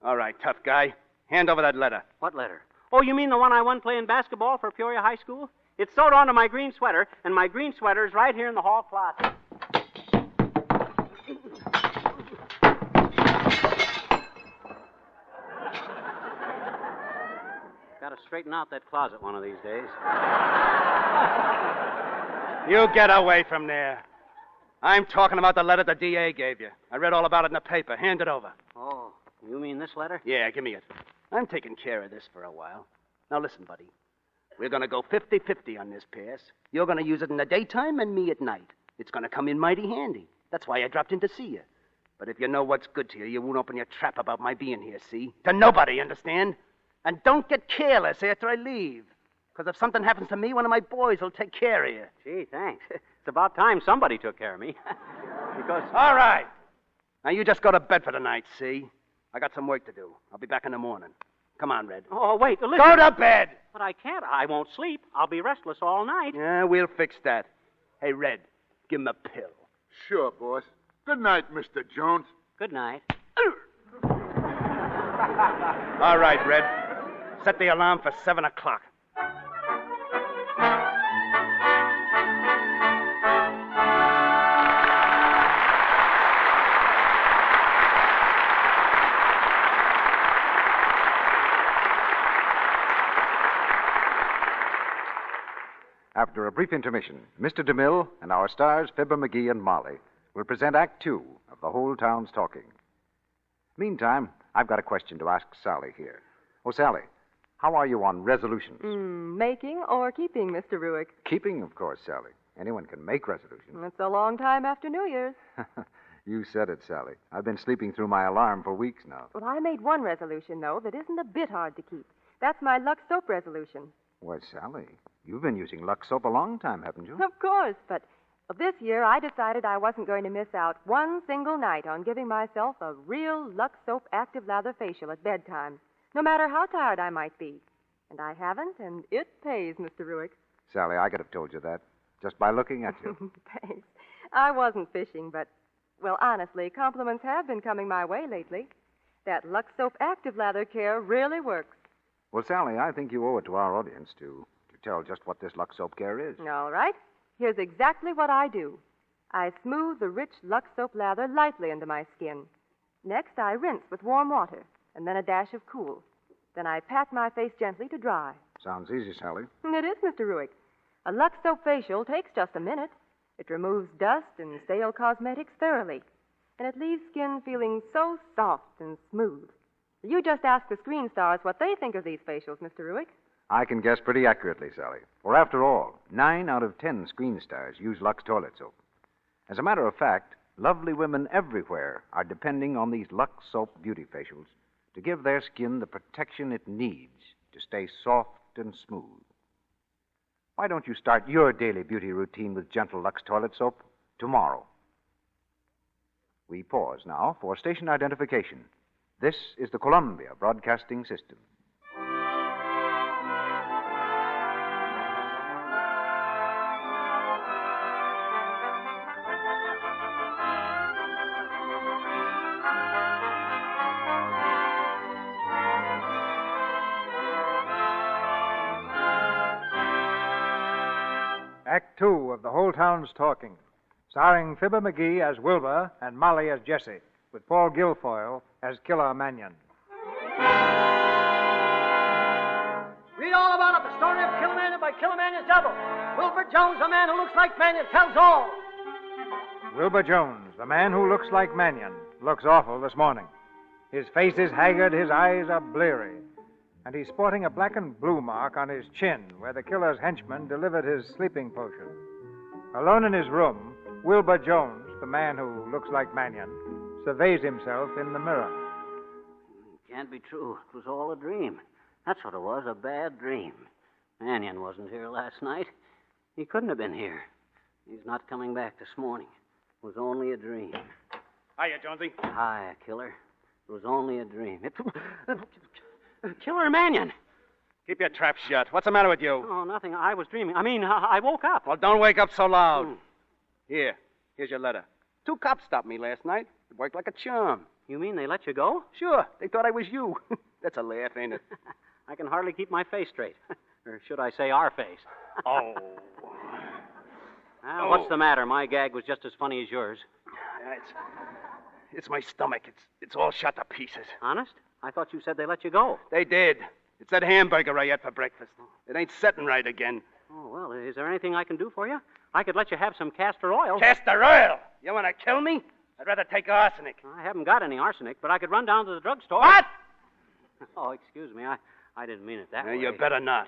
[SPEAKER 14] All right, tough guy. Hand over that letter.
[SPEAKER 6] What letter? Oh, you mean the one I won playing basketball for Peoria High School? It's sewed onto my green sweater, and my green sweater is right here in the hall closet. Got to straighten out that closet one of these days.
[SPEAKER 14] You get away from there. I'm talking about the letter the DA gave you. I read all about it in the paper. Hand it over.
[SPEAKER 6] Oh, you mean this letter?
[SPEAKER 14] Yeah, give me it. I'm taking care of this for a while. Now listen, buddy. We're going to go 50-50 on this pass. You're going to use it in the daytime and me at night. It's going to come in mighty handy. That's why I dropped in to see you. But if you know what's good to you, you won't open your trap about my being here, see? To nobody, understand? And don't get careless after I leave. Because if something happens to me, one of my boys will take care of you.
[SPEAKER 6] Gee, thanks. It's about time somebody took care of me. Because...
[SPEAKER 14] All right. Now you just go to bed for the night, see? I got some work to do. I'll be back in the morning. Come on, Red.
[SPEAKER 6] Oh, wait, listen.
[SPEAKER 14] Go to bed!
[SPEAKER 6] But I can't. I won't sleep. I'll be restless all night.
[SPEAKER 14] Yeah, we'll fix that. Hey, Red, give him a pill.
[SPEAKER 12] Sure, boss. Good night, Mr. Jones.
[SPEAKER 6] Good night.
[SPEAKER 14] All right, Red. Set the alarm for 7 o'clock.
[SPEAKER 1] After a brief intermission, Mr. DeMille and our stars, Fibber, McGee, and Molly, will present Act Two of The Whole Town's Talking. Meantime, I've got a question to ask Sally here. Oh, Sally, how are you on resolutions?
[SPEAKER 15] Making or keeping, Mr. Ruick?
[SPEAKER 1] Keeping, of course, Sally. Anyone can make resolutions.
[SPEAKER 15] It's a long time after New Year's.
[SPEAKER 1] You said it, Sally. I've been sleeping through my alarm for weeks now.
[SPEAKER 15] Well, I made one resolution, though, that isn't a bit hard to keep. That's my Lux soap resolution.
[SPEAKER 1] Why, Sally, you've been using Lux soap a long time, haven't you?
[SPEAKER 15] Of course, but this year I decided I wasn't going to miss out one single night on giving myself a real Lux soap active lather facial at bedtime, no matter how tired I might be. And I haven't, and it pays, Mr. Ruick.
[SPEAKER 1] Sally, I could have told you that just by looking at you.
[SPEAKER 15] Thanks. I wasn't fishing, but, well, honestly, compliments have been coming my way lately. That Lux soap active lather care really works.
[SPEAKER 1] Well, Sally, I think you owe it to our audience to tell just what this Lux soap care is.
[SPEAKER 15] All right. Here's exactly what I do. I smooth the rich Lux soap lather lightly into my skin. Next, I rinse with warm water, and then a dash of cool. Then I pat my face gently to dry.
[SPEAKER 1] Sounds easy, Sally.
[SPEAKER 15] It is, Mr. Ruick. A Lux soap facial takes just a minute. It removes dust and stale cosmetics thoroughly, and it leaves skin feeling so soft and smooth. You just ask the screen stars what they think of these facials, Mr. Ruick.
[SPEAKER 1] I can guess pretty accurately, Sally. For after all, 9 out of 10 screen stars use Lux toilet soap. As a matter of fact, lovely women everywhere are depending on these Lux soap beauty facials to give their skin the protection it needs to stay soft and smooth. Why don't you start your daily beauty routine with gentle Lux toilet soap tomorrow? We pause now for station identification. This is the Columbia Broadcasting System.
[SPEAKER 2] Act 2 of The Whole Town's Talking, starring Fibber McGee as Wilbur and Molly as Jessie, with Paul Guilfoyle as Killer Mannion.
[SPEAKER 4] Read all about it. The story of Killer Mannion by Killer Mannion's double. Wilbur Jones, the man who looks like Mannion, tells all.
[SPEAKER 2] Wilbur Jones, the man who looks like Mannion, looks awful this morning. His face is haggard, his eyes are bleary, and he's sporting a black and blue mark on his chin where the killer's henchman delivered his sleeping potion. Alone in his room, Wilbur Jones, the man who looks like Mannion, surveys himself in the mirror.
[SPEAKER 6] It can't be true. It was all a dream. That's what it was, a bad dream. Mannion wasn't here last night. He couldn't have been here. He's not coming back this morning. It was only a dream.
[SPEAKER 10] Hiya, Jonesy.
[SPEAKER 6] Hiya, Killer. It was only a dream. Killer Mannion.
[SPEAKER 14] Keep your trap shut. What's the matter with you?
[SPEAKER 6] Oh, nothing. I was dreaming. I woke up.
[SPEAKER 14] Well, don't wake up so loud. Here's your letter. 2 cops stopped me last night. It worked like a charm.
[SPEAKER 6] You mean they let you go?
[SPEAKER 14] Sure. They thought I was you. That's a laugh, ain't it?
[SPEAKER 6] I can hardly keep my face straight. Or should I say our face?
[SPEAKER 14] Oh.
[SPEAKER 6] Well, what's the matter? My gag was just as funny as yours.
[SPEAKER 14] It's my stomach. It's all shot to pieces.
[SPEAKER 6] Honest? I thought you said they let you go.
[SPEAKER 14] They did. It's that hamburger I ate for breakfast. It ain't setting right again.
[SPEAKER 6] Oh, well, is there anything I can do for you? I could let you have some castor oil.
[SPEAKER 14] Castor oil? You want to kill me? I'd rather take arsenic.
[SPEAKER 6] I haven't got any arsenic, but I could run down to the drugstore.
[SPEAKER 14] What?
[SPEAKER 6] Oh, excuse me. I didn't mean it that way.
[SPEAKER 14] You better not.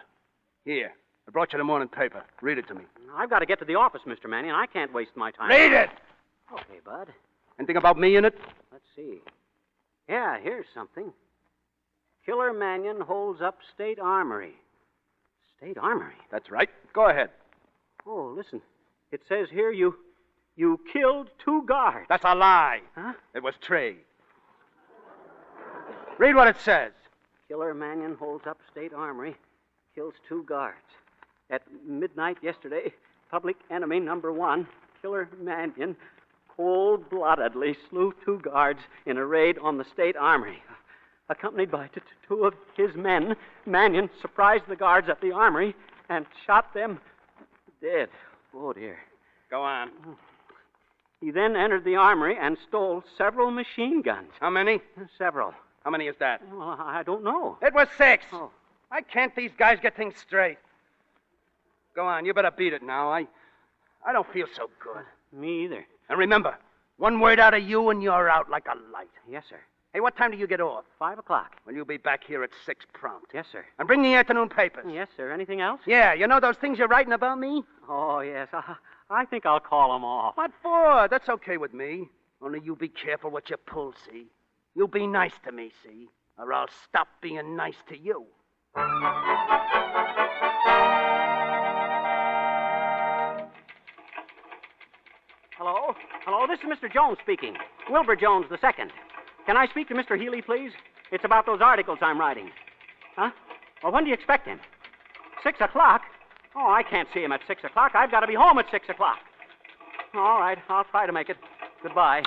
[SPEAKER 14] Here, I brought you the morning paper. Read it to me.
[SPEAKER 6] I've got to get to the office, Mr. Mannion. I can't waste my time.
[SPEAKER 14] Read it!
[SPEAKER 6] Okay, Bud.
[SPEAKER 14] Anything about me in it?
[SPEAKER 6] Let's see. Yeah, here's something. Killer Mannion holds up State Armory. State Armory?
[SPEAKER 14] That's right. Go ahead.
[SPEAKER 6] Oh, listen. It says here you killed 2 guards.
[SPEAKER 14] That's a lie.
[SPEAKER 6] Huh?
[SPEAKER 14] It was Trey. Read what it says.
[SPEAKER 6] Killer Mannion holds up State Armory, kills 2 guards. At midnight yesterday, public enemy number 1, Killer Mannion, cold-bloodedly slew 2 guards in a raid on the State Armory. Accompanied by 2 of his men, Mannion surprised the guards at the armory and shot them dead. Oh, dear.
[SPEAKER 14] Go on.
[SPEAKER 6] He then entered the armory and stole several machine guns.
[SPEAKER 14] How many?
[SPEAKER 6] Several.
[SPEAKER 14] How many is that?
[SPEAKER 6] Well, I don't know.
[SPEAKER 14] It was 6.
[SPEAKER 6] Oh.
[SPEAKER 14] Why can't these guys get things straight? Go on, you better beat it now. I don't feel so good.
[SPEAKER 6] Me either.
[SPEAKER 14] And remember, 1 word out of you and you're out like a light.
[SPEAKER 6] Yes, sir.
[SPEAKER 14] Hey, what time do you get off?
[SPEAKER 6] 5 o'clock.
[SPEAKER 14] Well, you'll be back here at 6 prompt.
[SPEAKER 6] Yes, sir.
[SPEAKER 14] And bring the afternoon papers.
[SPEAKER 6] Yes, sir. Anything else?
[SPEAKER 14] Yeah, you know those things you're writing about me?
[SPEAKER 6] Oh, yes. I think I'll call them off.
[SPEAKER 14] What for? That's okay with me. Only you be careful what you pull, see? You be nice to me, see? Or I'll stop being nice to you.
[SPEAKER 6] Hello? Hello, this is Mr. Jones speaking. Wilbur Jones II. Can I speak to Mr. Healy, please? It's about those articles I'm writing. Huh? Well, when do you expect him? 6 o'clock? Oh, I can't see him at 6 o'clock. I've got to be home at 6 o'clock. All right, I'll try to make it. Goodbye.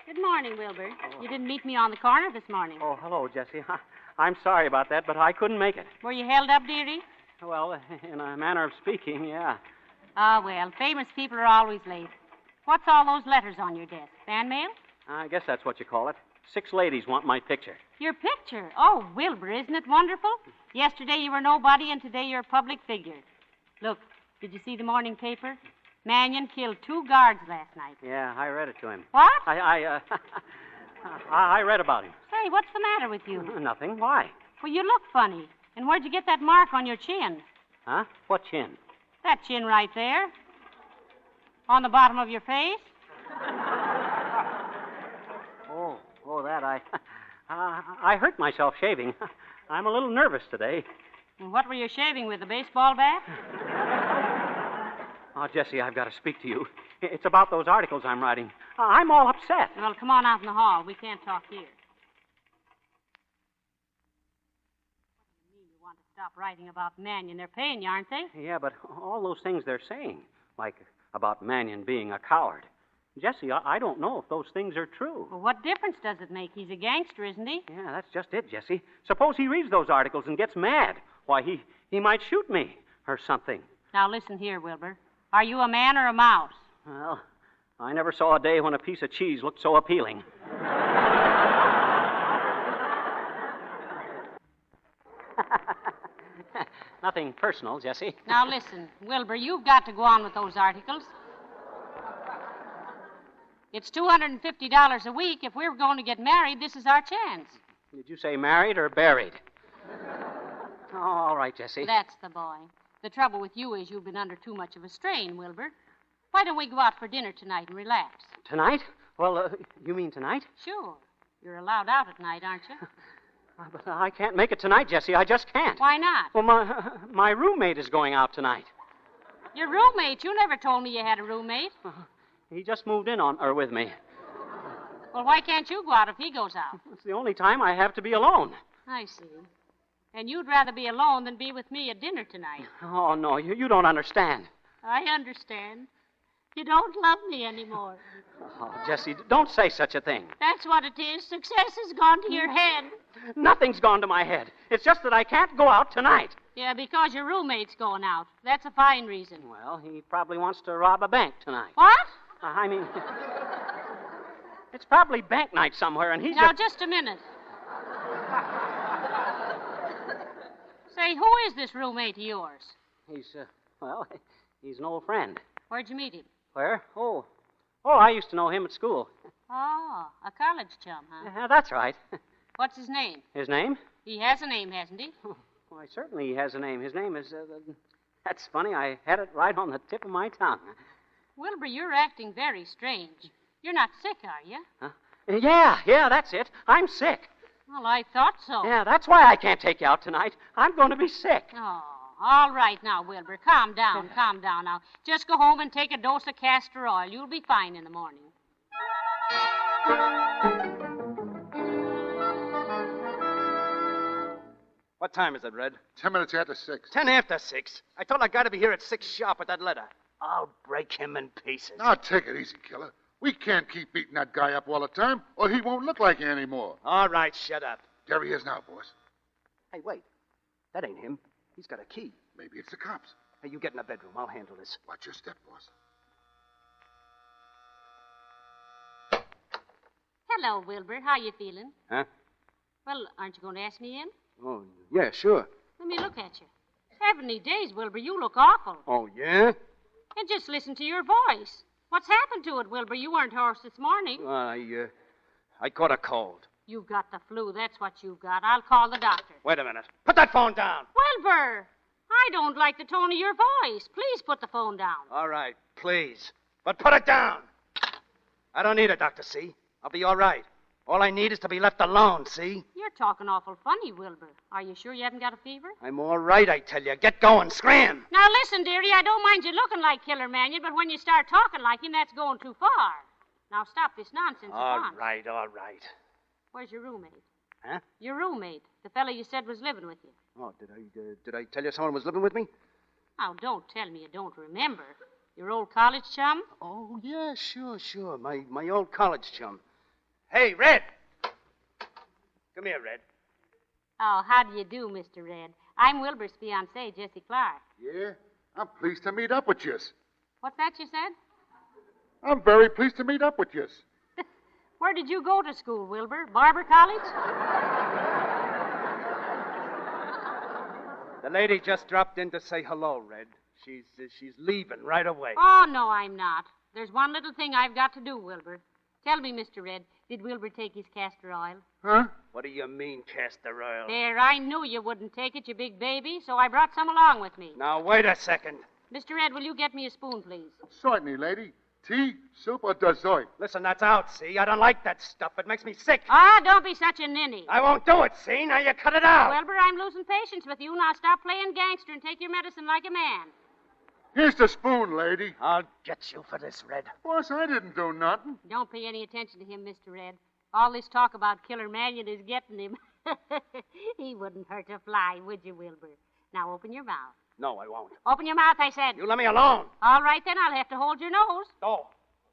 [SPEAKER 7] Good morning, Wilbur. You didn't meet me on the corner this morning.
[SPEAKER 6] Oh, hello, Jessie. I'm sorry about that, but I couldn't make it.
[SPEAKER 7] Were you held up, dearie?
[SPEAKER 6] Well, in a manner of speaking, yeah.
[SPEAKER 7] Ah, well, famous people are always late. What's all those letters on your desk? Fan mail?
[SPEAKER 6] I guess that's what you call it. 6 ladies want my picture.
[SPEAKER 7] Your picture? Oh, Wilbur, isn't it wonderful? Yesterday you were nobody, and today you're a public figure. Look, did you see the morning paper? Mannion killed 2 guards last night.
[SPEAKER 6] Yeah, I read it to him.
[SPEAKER 7] What?
[SPEAKER 6] I read about him.
[SPEAKER 7] Say, what's the matter with you?
[SPEAKER 6] Nothing. Why?
[SPEAKER 7] Well, you look funny. And where'd you get that mark on your chin?
[SPEAKER 6] Huh? What chin?
[SPEAKER 7] That chin right there. On the bottom of your face.
[SPEAKER 6] Oh, that I hurt myself shaving. I'm a little nervous today.
[SPEAKER 7] And what were you shaving with, a baseball bat?
[SPEAKER 6] Oh, Jessie, I've got to speak to you. It's about those articles I'm writing. I'm all upset.
[SPEAKER 7] Well, come on out in the hall. We can't talk here. What do you mean you want to stop writing about Mannion? They're paying you, aren't they?
[SPEAKER 6] Yeah, but all those things they're saying, like about Mannion being a coward. Jessie, I don't know if those things are true.
[SPEAKER 7] Well, what difference does it make? He's a gangster, isn't he?
[SPEAKER 6] Yeah, that's just it, Jessie. Suppose he reads those articles and gets mad. Why, he might shoot me or something.
[SPEAKER 7] Now, listen here, Wilbur. Are you a man or a mouse?
[SPEAKER 6] Well, I never saw a day when a piece of cheese looked so appealing. Nothing personal, Jessie.
[SPEAKER 7] Now, listen, Wilbur, you've got to go on with those articles. It's $250 a week. If we're going to get married, this is our chance.
[SPEAKER 6] Did you say married or buried? Oh, all right, Jessie.
[SPEAKER 7] That's the boy. The trouble with you is you've been under too much of a strain, Wilbur. Why don't we go out for dinner tonight and relax?
[SPEAKER 6] Tonight? Well, you mean tonight?
[SPEAKER 7] Sure. You're allowed out at night, aren't you?
[SPEAKER 6] But I can't make it tonight, Jessie. I just can't.
[SPEAKER 7] Why not?
[SPEAKER 6] Well, my roommate is going out tonight.
[SPEAKER 7] Your roommate? You never told me you had a roommate.
[SPEAKER 6] He just moved in with me.
[SPEAKER 7] Well, why can't you go out if he goes out?
[SPEAKER 6] It's the only time I have to be alone.
[SPEAKER 7] I see. And you'd rather be alone than be with me at dinner tonight.
[SPEAKER 6] Oh, no, you don't understand.
[SPEAKER 7] I understand. You don't love me anymore.
[SPEAKER 6] Oh, Jessie, don't say such a thing.
[SPEAKER 7] That's what it is. Success has gone to your head.
[SPEAKER 6] Nothing's gone to my head. It's just that I can't go out tonight.
[SPEAKER 7] Yeah, because your roommate's going out. That's a fine reason.
[SPEAKER 6] Well, he probably wants to rob a bank tonight.
[SPEAKER 7] What?
[SPEAKER 6] I mean, it's probably bank night somewhere, and he's...
[SPEAKER 7] Now, just a minute. Say, who is this roommate of yours?
[SPEAKER 6] He's an old friend.
[SPEAKER 7] Where'd you meet him?
[SPEAKER 6] Where? Oh, I used to know him at school.
[SPEAKER 7] Oh, a college chum, huh?
[SPEAKER 6] Yeah, that's right.
[SPEAKER 7] What's his name?
[SPEAKER 6] His name?
[SPEAKER 7] He has a name, hasn't he?
[SPEAKER 6] Why, certainly he has a name. His name is... that's funny. I had it right on the tip of my tongue.
[SPEAKER 7] Wilbur, you're acting very strange. You're not sick, are you?
[SPEAKER 6] Huh? Yeah, that's it. I'm sick.
[SPEAKER 7] Well, I thought so.
[SPEAKER 6] Yeah, that's why I can't take you out tonight. I'm going to be sick.
[SPEAKER 7] Oh, all right now, Wilbur. Calm down now. Just go home and take a dose of castor oil. You'll be fine in the morning.
[SPEAKER 14] What time is it, Red?
[SPEAKER 12] 10 minutes after 6.
[SPEAKER 14] 10 after 6? I told I got to be here at 6 sharp with that letter. I'll break him in pieces.
[SPEAKER 12] Now, take it easy, killer. We can't keep beating that guy up all the time, or he won't look like you anymore.
[SPEAKER 14] All right, shut up.
[SPEAKER 12] There he is now, boss.
[SPEAKER 14] Hey, wait. That ain't him. He's got a key.
[SPEAKER 12] Maybe it's the cops.
[SPEAKER 14] Hey, you get in the bedroom. I'll handle this.
[SPEAKER 12] Watch your step, boss.
[SPEAKER 7] Hello, Wilbur. How you feeling?
[SPEAKER 14] Huh?
[SPEAKER 7] Well, aren't you going to ask me in?
[SPEAKER 14] Oh, yeah, sure.
[SPEAKER 7] Let me look at you. Heavenly days, Wilbur, you look awful.
[SPEAKER 14] Oh, yeah?
[SPEAKER 7] And just listen to your voice. What's happened to it, Wilbur? You weren't hoarse this morning.
[SPEAKER 14] I caught a cold.
[SPEAKER 7] You've got the flu. That's what you've got. I'll call the doctor.
[SPEAKER 14] Wait a minute. Put that phone down.
[SPEAKER 7] Wilbur, I don't like the tone of your voice. Please put the phone down.
[SPEAKER 14] All right, please. But put it down. I don't need a doctor, see? I'll be all right. All I need is to be left alone, see?
[SPEAKER 7] You're talking awful funny, Wilbur. Are you sure you haven't got a fever?
[SPEAKER 14] I'm all right, I tell you. Get going. Scram.
[SPEAKER 7] Now, listen, dearie, I don't mind you looking like Killer Mannion, but when you start talking like him, that's going too far. Now, stop this nonsense at once.
[SPEAKER 14] All right.
[SPEAKER 7] Where's your roommate?
[SPEAKER 14] Huh?
[SPEAKER 7] Your roommate, the fellow you said was living with you.
[SPEAKER 14] Oh, did I tell you someone was living with me?
[SPEAKER 7] Now, don't tell me you don't remember. Your old college chum?
[SPEAKER 14] Oh, yeah, sure. My old college chum. Hey, Red! Come here, Red.
[SPEAKER 7] Oh, how do you do, Mr. Red? I'm Wilbur's fiancée, Jessie Clark.
[SPEAKER 12] Yeah? I'm pleased to meet up with you.
[SPEAKER 7] What's that you said?
[SPEAKER 12] I'm very pleased to meet up with you.
[SPEAKER 7] Where did you go to school, Wilbur? Barber College?
[SPEAKER 14] The lady just dropped in to say hello, Red. She's leaving right away.
[SPEAKER 7] Oh, no, I'm not. There's one little thing I've got to do, Wilbur. Tell me, Mr. Red, did Wilbur take his castor oil?
[SPEAKER 12] Huh?
[SPEAKER 14] What do you mean, castor oil?
[SPEAKER 7] There, I knew you wouldn't take it, you big baby, so I brought some along with me.
[SPEAKER 14] Now, wait a second.
[SPEAKER 7] Mr. Red, will you get me a spoon, please?
[SPEAKER 12] Certainly, lady. Tea, soup, or dessert?
[SPEAKER 14] Listen, that's out, see? I don't like that stuff. It makes me sick.
[SPEAKER 7] Ah, don't be such a ninny.
[SPEAKER 14] I won't do it, see? Now you cut it out.
[SPEAKER 7] Wilbur, I'm losing patience with you. Now stop playing gangster and take your medicine like a man.
[SPEAKER 12] Here's the spoon, lady.
[SPEAKER 14] I'll get you for this, Red.
[SPEAKER 12] Boss, I didn't do nothing.
[SPEAKER 7] Don't pay any attention to him, Mr. Red. All this talk about Killer Mannion is getting him. He wouldn't hurt a fly, would you, Wilbur? Now open your mouth.
[SPEAKER 14] No, I won't.
[SPEAKER 7] Open your mouth, I said.
[SPEAKER 14] You let me alone.
[SPEAKER 7] All right, then. I'll have to hold your nose.
[SPEAKER 14] Door.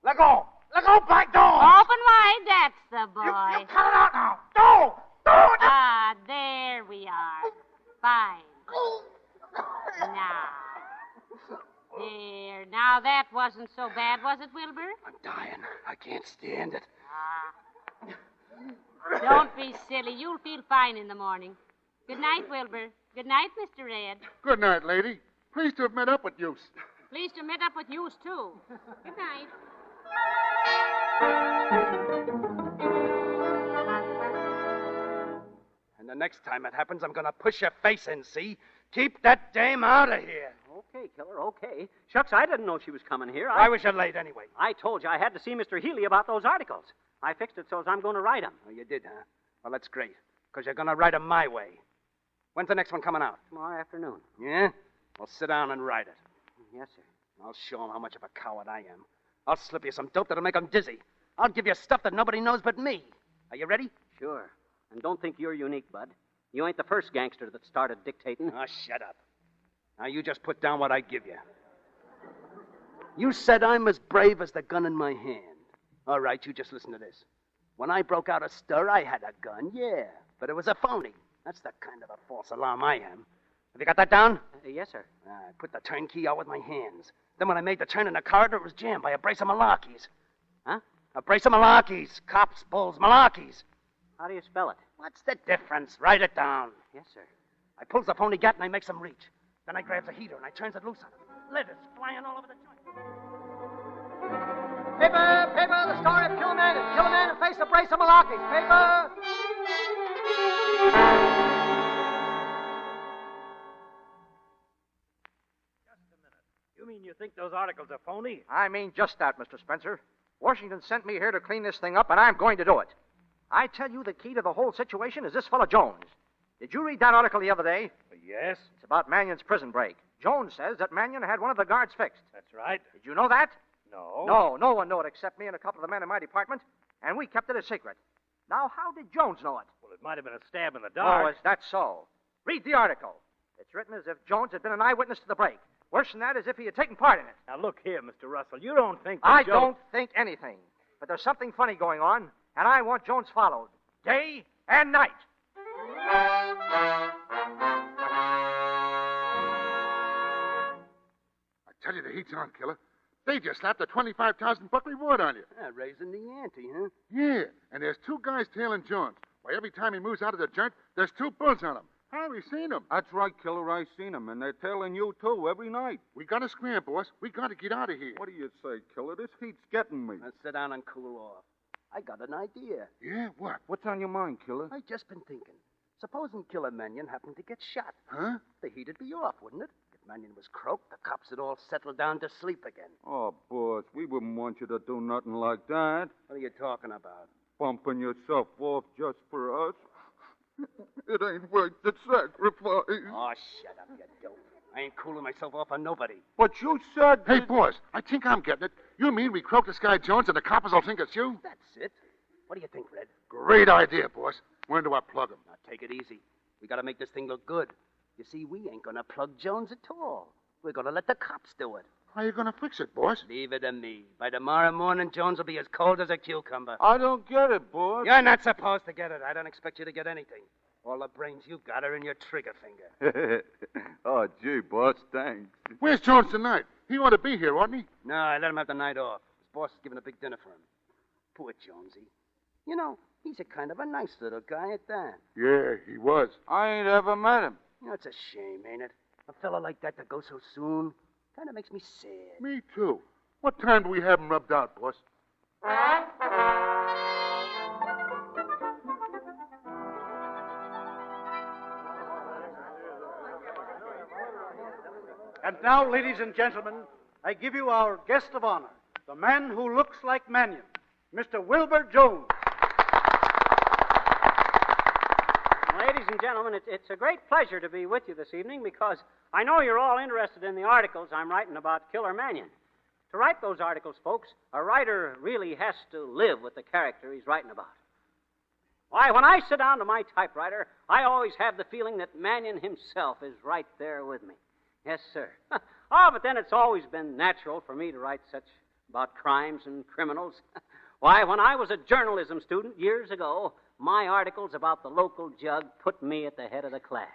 [SPEAKER 14] Let go. Let go, black door.
[SPEAKER 7] Open wide. That's the boy.
[SPEAKER 14] You cut it out now. Door. Door.
[SPEAKER 7] Ah, there we are. Fine. Now. There. Now, that wasn't so bad, was it, Wilbur?
[SPEAKER 14] I'm dying. I can't stand it.
[SPEAKER 7] Don't be silly. You'll feel fine in the morning. Good night, Wilbur. Good night, Mr. Red.
[SPEAKER 12] Good night, lady. Pleased to have met up with you.
[SPEAKER 7] Pleased to meet up with you, too. Good night.
[SPEAKER 14] And the next time it happens, I'm going to push your face in, see? Keep that dame out of here.
[SPEAKER 6] Okay, Killer, okay. Shucks, I didn't know she was coming here.
[SPEAKER 14] Why was you late anyway?
[SPEAKER 6] I told you I had to see Mr. Healy about those articles. I fixed it so as I'm going to write them.
[SPEAKER 14] Oh, you did, huh? Well, that's great, because you're going to write them my way. When's the next one coming out?
[SPEAKER 6] Tomorrow afternoon.
[SPEAKER 14] Yeah? Well, sit down and write it.
[SPEAKER 6] Yes, sir.
[SPEAKER 14] I'll show them how much of a coward I am. I'll slip you some dope that'll make them dizzy. I'll give you stuff that nobody knows but me. Are you ready?
[SPEAKER 6] Sure. And don't think you're unique, Bud. You ain't the first gangster that started dictating.
[SPEAKER 14] Oh, shut up. Now, you just put down what I give you. You said I'm as brave as the gun in my hand. All right, you just listen to this. When I broke out a stir, I had a gun, yeah. But it was a phony. That's the kind of a false alarm I am. Have you got that down?
[SPEAKER 6] Yes, sir.
[SPEAKER 14] I put the turnkey out with my hands. Then when I made the turn in the corridor, it was jammed by a brace of malarkeys.
[SPEAKER 6] Huh?
[SPEAKER 14] A brace of malarkeys. Cops, bulls, malarkeys.
[SPEAKER 6] How do you spell it?
[SPEAKER 14] What's the difference? Write it down.
[SPEAKER 6] Yes, sir.
[SPEAKER 14] I pulls the phony gat and I makes them reach. Then I grabs a heater and I turns it loose on them. Lead is flying all over the joint.
[SPEAKER 3] Paper, paper, the story of Killer Mannion. Killer Mannion faced a brace of malarkeys. Paper.
[SPEAKER 10] You mean you think those articles are phony?
[SPEAKER 4] I mean just that, Mr. Spencer. Washington sent me here to clean this thing up, and I'm going to do it. I tell you, the key to the whole situation is this fellow Jones. Did you read that article the other day?
[SPEAKER 10] Yes.
[SPEAKER 4] It's about Mannion's prison break. Jones says that Mannion had one of the guards fixed.
[SPEAKER 10] That's right.
[SPEAKER 4] Did you know that?
[SPEAKER 10] No.
[SPEAKER 4] No, no one knew it except me and a couple of the men in my department, and we kept it a secret. Now, how did Jones know it?
[SPEAKER 10] Well, it might have been a stab in the dark.
[SPEAKER 4] Oh, is that so? Read the article. It's written as if Jones had been an eyewitness to the break. Worse than that, as if he had taken part in it.
[SPEAKER 10] Now, look here, Mr. Russell. You don't think that
[SPEAKER 4] I don't think anything. But there's something funny going on, and I want Jones followed. Day and night.
[SPEAKER 12] I tell you, the heat's on, Killer. They just slapped a $25,000 reward on you.
[SPEAKER 14] Yeah, raising the ante, huh?
[SPEAKER 12] Yeah, and there's two guys tailing Jones. Why, every time he moves out of the joint, there's two bulls on him. How have we seen them?
[SPEAKER 16] That's right, Killer. I seen them, and they're tailing you, too, every night.
[SPEAKER 12] We gotta scram, boss. We gotta get out of here.
[SPEAKER 16] What do you say, Killer? This heat's getting me.
[SPEAKER 14] Now, sit down and cool off. I got an idea.
[SPEAKER 12] Yeah, what?
[SPEAKER 16] What's on your mind, Killer?
[SPEAKER 14] I just been thinking. Supposing Killer Mannion happened to get shot.
[SPEAKER 12] Huh?
[SPEAKER 14] The heat'd be off, wouldn't it? If Mannion was croaked, the cops would all settle down to sleep again.
[SPEAKER 16] Oh, boss, we wouldn't want you to do nothing like that.
[SPEAKER 14] What are you talking about?
[SPEAKER 16] Bumping yourself off just for us. It ain't worth the sacrifice.
[SPEAKER 14] Oh, shut up, you dope. I ain't cooling myself off on nobody.
[SPEAKER 16] But you said...
[SPEAKER 12] Hey, boss, I think I'm getting it. You mean we croak this guy Jones and the coppers will think it's you?
[SPEAKER 14] That's it. What do you think, Red?
[SPEAKER 12] Great idea, boss. When do I plug him?
[SPEAKER 14] Now, take it easy. We gotta make this thing look good. You see, we ain't gonna plug Jones at all. We're gonna let the cops do it.
[SPEAKER 12] How are you gonna fix it, boss?
[SPEAKER 14] Leave it to me. By tomorrow morning, Jones will be as cold as a cucumber.
[SPEAKER 16] I don't get it, boss.
[SPEAKER 14] You're not supposed to get it. I don't expect you to get anything. All the brains you got are in your trigger finger.
[SPEAKER 16] Oh, gee, boss, thanks.
[SPEAKER 12] Where's Jones tonight? He ought to be here, oughtn't he?
[SPEAKER 14] No, I let him have the night off. His boss is giving a big dinner for him. Poor Jonesy. You know, he's a kind of a nice little guy at that.
[SPEAKER 12] Yeah, he was.
[SPEAKER 16] I ain't ever met him.
[SPEAKER 14] You know, it's a shame, ain't it? A fella like that to go so soon. Kind of makes me sad.
[SPEAKER 12] Me, too. What time do we have him rubbed out, boss?
[SPEAKER 11] And now, ladies and gentlemen, I give you our guest of honor, the man who looks like Mannion, Mr. Wilbur Jones.
[SPEAKER 6] Ladies and gentlemen, it's a great pleasure to be with you this evening because I know you're all interested in the articles I'm writing about Killer Mannion. To write those articles, folks, a writer really has to live with the character he's writing about. Why, when I sit down to my typewriter, I always have the feeling that Mannion himself is right there with me. Yes, sir. Oh, but then it's always been natural for me to write such about crimes and criminals. Why, when I was a journalism student years ago, my articles about the local jug put me at the head of the class.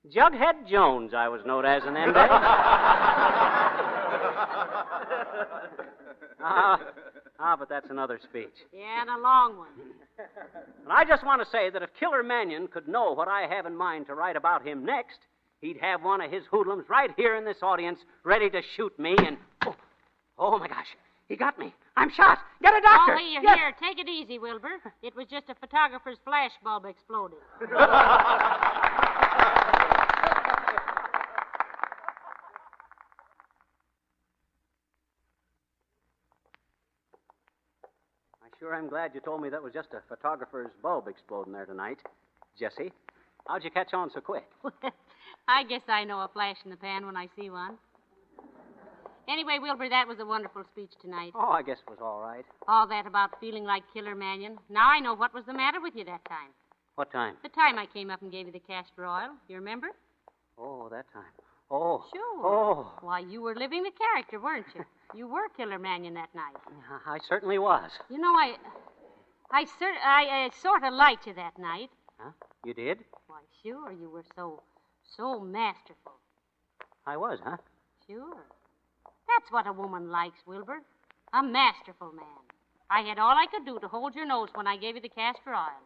[SPEAKER 6] Jughead Jones, I was known as in them days. But that's another speech.
[SPEAKER 7] Yeah, and a long one.
[SPEAKER 6] And I just want to say that if Killer Mannion could know what I have in mind to write about him next, he'd have one of his hoodlums right here in this audience ready to shoot me and... Oh, my gosh. He got me. I'm shot. Get a doctor.
[SPEAKER 7] Oh, here,
[SPEAKER 6] Yes.
[SPEAKER 7] here. Take it easy, Wilbur. It was just a photographer's flash bulb exploded.
[SPEAKER 6] I sure am glad you told me that was just a photographer's bulb exploding there tonight. Jesse, how'd you catch on so quick?
[SPEAKER 7] I guess I know a flash in the pan when I see one. Anyway, Wilbur, that was a wonderful speech tonight.
[SPEAKER 6] Oh, I guess it was all right.
[SPEAKER 7] All that about feeling like Killer Mannion. Now I know what was the matter with you that time.
[SPEAKER 6] What time?
[SPEAKER 7] The time I came up and gave you the castor oil. You remember?
[SPEAKER 6] Oh, that time. Oh.
[SPEAKER 7] Sure.
[SPEAKER 6] Oh.
[SPEAKER 7] Why, you were living the character, weren't you? You were Killer Mannion that night.
[SPEAKER 6] I certainly was.
[SPEAKER 7] You know, I sort of liked you that night.
[SPEAKER 6] Huh? You did?
[SPEAKER 7] Why, sure. You were so masterful.
[SPEAKER 6] I was, huh?
[SPEAKER 7] Sure. That's what a woman likes, Wilbur. A masterful man. I had all I could do to hold your nose when I gave you the castor oil.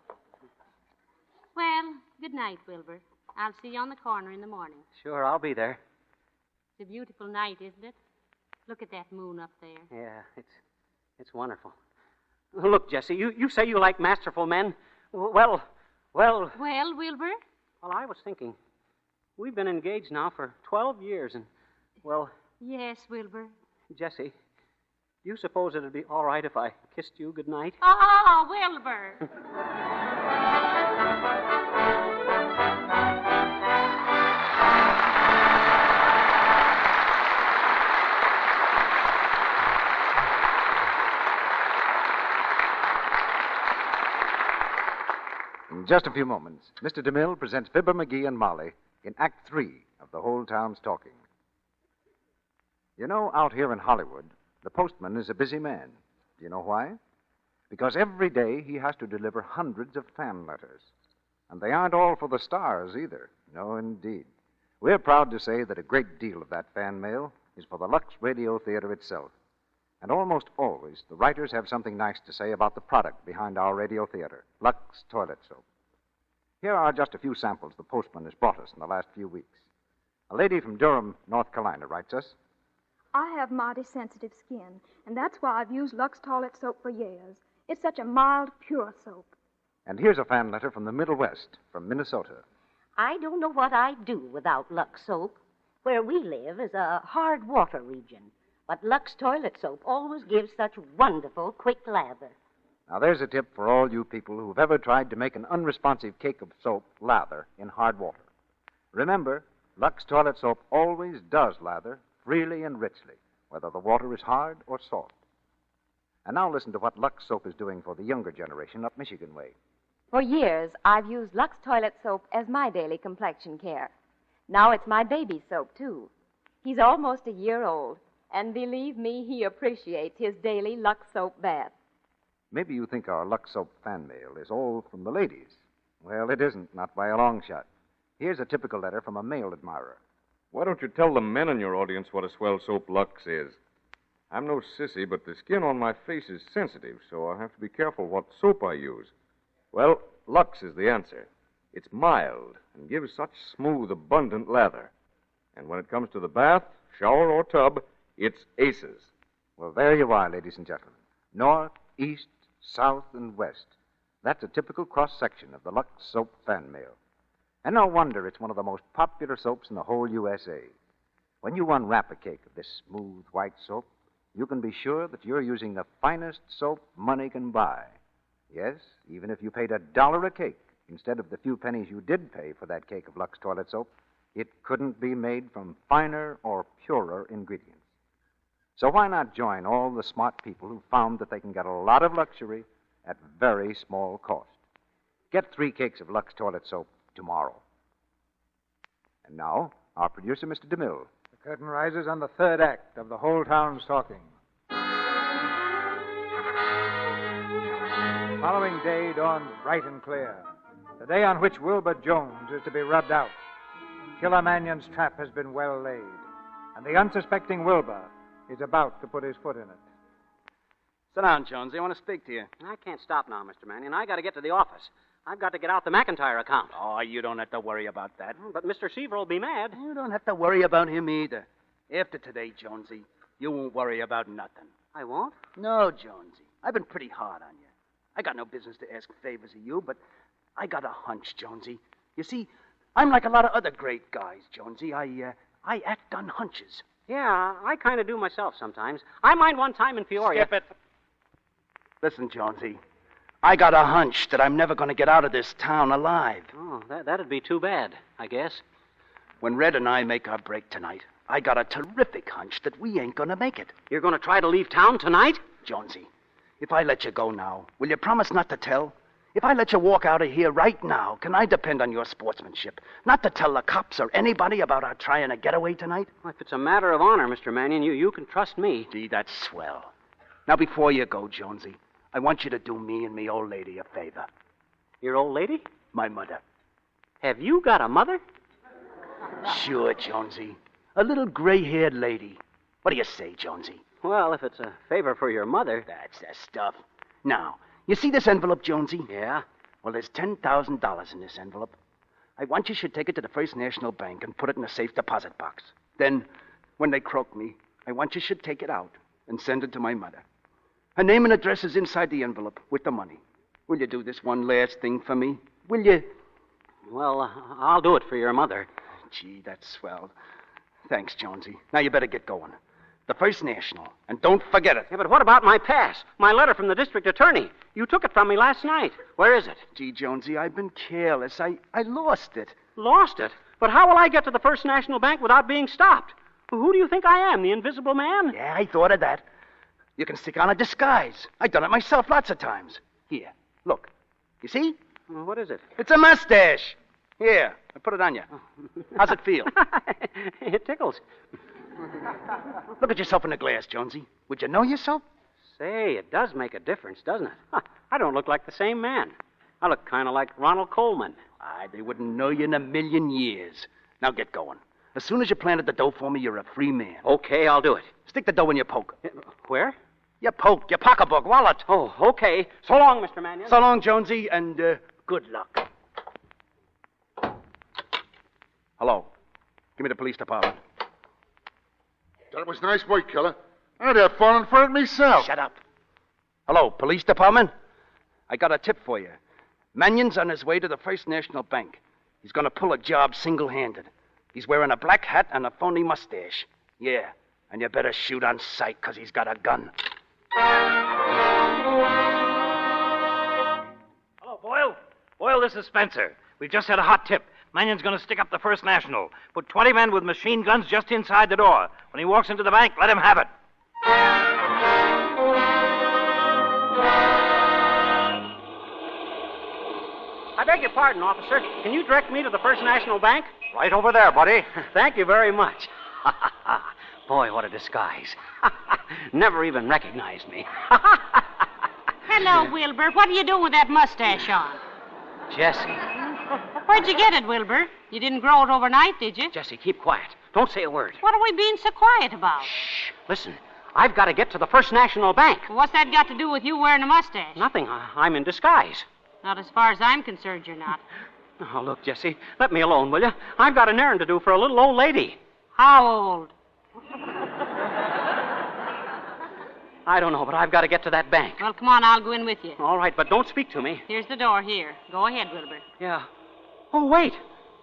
[SPEAKER 7] Well, good night, Wilbur. I'll see you on the corner in the morning.
[SPEAKER 6] Sure, I'll be there.
[SPEAKER 7] It's a beautiful night, isn't it? Look at that moon up there.
[SPEAKER 6] Yeah, it's wonderful. Look, Jesse, you say you like masterful men. Well...
[SPEAKER 7] Well, Wilbur?
[SPEAKER 6] Well, I was thinking, we've been engaged now for 12 years, and, well...
[SPEAKER 7] Yes, Wilbur.
[SPEAKER 6] Jesse, do you suppose it'd be all right if I kissed you goodnight?
[SPEAKER 7] Oh, Wilbur.
[SPEAKER 1] In just a few moments, Mr. DeMille presents Fibber, McGee, and Molly in Act 3 of The Whole Town's Talking. You know, out here in Hollywood, the postman is a busy man. Do you know why? Because every day he has to deliver hundreds of fan letters. And they aren't all for the stars either. No, indeed. We're proud to say that a great deal of that fan mail is for the Lux Radio Theatre itself. And almost always, the writers have something nice to say about the product behind our radio theater, Lux Toilet Soap. Here are just a few samples the postman has brought us in the last few weeks. A lady from Durham, North Carolina, writes us,
[SPEAKER 17] I have mighty sensitive skin, and that's why I've used Lux Toilet Soap for years. It's such a mild, pure soap.
[SPEAKER 1] And here's a fan letter from the Middle West, from Minnesota.
[SPEAKER 18] I don't know what I'd do without Lux Soap. Where we live is a hard water region, but Lux Toilet Soap always gives such wonderful, quick lather.
[SPEAKER 1] Now, there's a tip for all you people who've ever tried to make an unresponsive cake of soap lather in hard water. Remember, Lux Toilet Soap always does lather freely and richly, whether the water is hard or soft. And now listen to what Lux Soap is doing for the younger generation up Michigan way.
[SPEAKER 15] For years, I've used Lux Toilet Soap as my daily complexion care. Now it's my baby's soap, too. He's almost a year old, and believe me, he appreciates his daily Lux Soap bath.
[SPEAKER 1] Maybe you think our Lux Soap fan mail is all from the ladies. Well, it isn't, not by a long shot. Here's a typical letter from a male admirer.
[SPEAKER 19] Why don't you tell the men in your audience what a swell soap Lux is? I'm no sissy, but the skin on my face is sensitive, so I have to be careful what soap I use. Well, Lux is the answer. It's mild and gives such smooth, abundant lather. And when it comes to the bath, shower, or tub, it's aces.
[SPEAKER 1] Well, there you are, ladies and gentlemen. North, east, south, and west. That's a typical cross-section of the Lux Soap fan mail. And no wonder it's one of the most popular soaps in the whole USA. When you unwrap a cake of this smooth white soap, you can be sure that you're using the finest soap money can buy. Yes, even if you paid $1 a cake instead of the few pennies you did pay for that cake of Lux toilet soap, it couldn't be made from finer or purer ingredients. So why not join all the smart people who found that they can get a lot of luxury at very small cost? Get 3 cakes of Lux toilet soap tomorrow. And now, our producer, Mr. DeMille.
[SPEAKER 2] The curtain rises on the 3rd act of The Whole Town's Talking. The following day dawned bright and clear. The day on which Wilbur Jones is to be rubbed out. Killer Mannion's trap has been well laid, and the unsuspecting Wilbur is about to put his foot in it.
[SPEAKER 14] Sit down, Jonesy. I want to speak to you.
[SPEAKER 6] I can't stop now, Mr. Mannion. I got to get to the office. I've got to get out the McIntyre account.
[SPEAKER 14] Oh, you don't have to worry about that.
[SPEAKER 6] But Mr. Seaver will be mad.
[SPEAKER 14] You don't have to worry about him either. After today, Jonesy, you won't worry about nothing.
[SPEAKER 6] I won't?
[SPEAKER 14] No, Jonesy. I've been pretty hard on you. I got no business to ask favors of you, but I got a hunch, Jonesy. You see, I'm like a lot of other great guys, Jonesy. I act on hunches.
[SPEAKER 6] Yeah, I kind of do myself sometimes. I mind one time in Peoria.
[SPEAKER 14] Skip it. Listen, Jonesy, I got a hunch that I'm never going to get out of this town alive.
[SPEAKER 6] Oh, that'd be too bad, I guess.
[SPEAKER 14] When Red and I make our break tonight, I got a terrific hunch that we ain't going to make it.
[SPEAKER 6] You're going to try to leave town tonight?
[SPEAKER 14] Jonesy, if I let you go now, will you promise not to tell? If I let you walk out of here right now, can I depend on your sportsmanship? Not to tell the cops or anybody about our trying a getaway tonight?
[SPEAKER 6] Well, if it's a matter of honor, Mr. Mannion, you can trust me.
[SPEAKER 14] Gee, that's swell. Now, before you go, Jonesy, I want you to do me and me old lady a favor.
[SPEAKER 6] Your old lady?
[SPEAKER 14] My mother.
[SPEAKER 6] Have you got a mother?
[SPEAKER 14] Sure, Jonesy. A little gray-haired lady. What do you say, Jonesy?
[SPEAKER 6] Well, if it's a favor for your mother.
[SPEAKER 14] That's the stuff. Now, you see this envelope, Jonesy?
[SPEAKER 6] Yeah?
[SPEAKER 14] Well, there's $10,000 in this envelope. I want you should take it to the First National Bank and put it in a safe deposit box. Then, when they croak me, I want you should take it out and send it to my mother. Her name and address is inside the envelope with the money. Will you do this one last thing for me? Will you?
[SPEAKER 6] Well, I'll do it for your mother.
[SPEAKER 14] Gee, that's swell. Thanks, Jonesy. Now you better get going. The First National. And don't forget it.
[SPEAKER 6] Yeah, but what about my pass? My letter from the district attorney. You took it from me last night. Where is it?
[SPEAKER 14] Gee, Jonesy, I've been careless. I lost it.
[SPEAKER 6] Lost it? But how will I get to the First National Bank without being stopped? Who do you think I am, the Invisible Man?
[SPEAKER 14] Yeah, I thought of that. You can stick on a disguise. I've done it myself lots of times. Here, look. You see?
[SPEAKER 6] Well, what is it?
[SPEAKER 14] It's a mustache. Here, I put it on you. How's it feel?
[SPEAKER 6] It tickles.
[SPEAKER 14] Look at yourself in the glass, Jonesy. Would you know yourself?
[SPEAKER 6] Say, it does make a difference, doesn't it? Huh, I don't look like the same man. I look kind of like Ronald Coleman.
[SPEAKER 14] They wouldn't know you in a million years. Now get going. As soon as you planted the dough for me, you're a free man.
[SPEAKER 6] Okay, I'll do it.
[SPEAKER 14] Stick the dough in your poke.
[SPEAKER 6] Where?
[SPEAKER 14] Your poke, your pocketbook, wallet.
[SPEAKER 6] Oh, okay. So long, Mr. Mannion.
[SPEAKER 14] So long, Jonesy, and good luck. Hello. Give me the police department.
[SPEAKER 12] That was nice work, Killer. I'd have fallen for it myself.
[SPEAKER 14] Shut up. Hello, police department? I got a tip for you. Mannion's on his way to the First National Bank. He's going to pull a job single-handed. He's wearing a black hat and a phony mustache. Yeah, and you better shoot on sight, because he's got a gun.
[SPEAKER 10] Hello, Boyle. Boyle, this is Spencer. We've just had a hot tip. Mannion's going to stick up the First National. Put 20 men with machine guns just inside the door. When he walks into the bank, let him have it.
[SPEAKER 6] I beg your pardon, officer. Can you direct me to the First National Bank?
[SPEAKER 2] Right over there, buddy.
[SPEAKER 6] Thank you very much. Boy, what a disguise. Never even recognized me.
[SPEAKER 7] Hello, Wilbur. What are you doing with that mustache on?
[SPEAKER 6] Jessie.
[SPEAKER 7] Where'd you get it, Wilbur? You didn't grow it overnight, did you?
[SPEAKER 6] Jessie, keep quiet. Don't say a word.
[SPEAKER 7] What are we being so quiet about?
[SPEAKER 6] Shh. Listen, I've got to get to the First National Bank.
[SPEAKER 7] What's that got to do with you wearing a mustache?
[SPEAKER 6] Nothing. I'm in disguise.
[SPEAKER 7] Not as far as I'm concerned, you're not.
[SPEAKER 6] Oh, look, Jessie, let me alone, will you? I've got an errand to do for a little old lady.
[SPEAKER 7] How old?
[SPEAKER 6] I don't know, but I've got to get to that bank.
[SPEAKER 7] Well, come on, I'll go in with you.
[SPEAKER 6] All right, but don't speak to me.
[SPEAKER 7] Here's the door here. Go ahead, Wilbur.
[SPEAKER 6] Yeah. Oh, wait.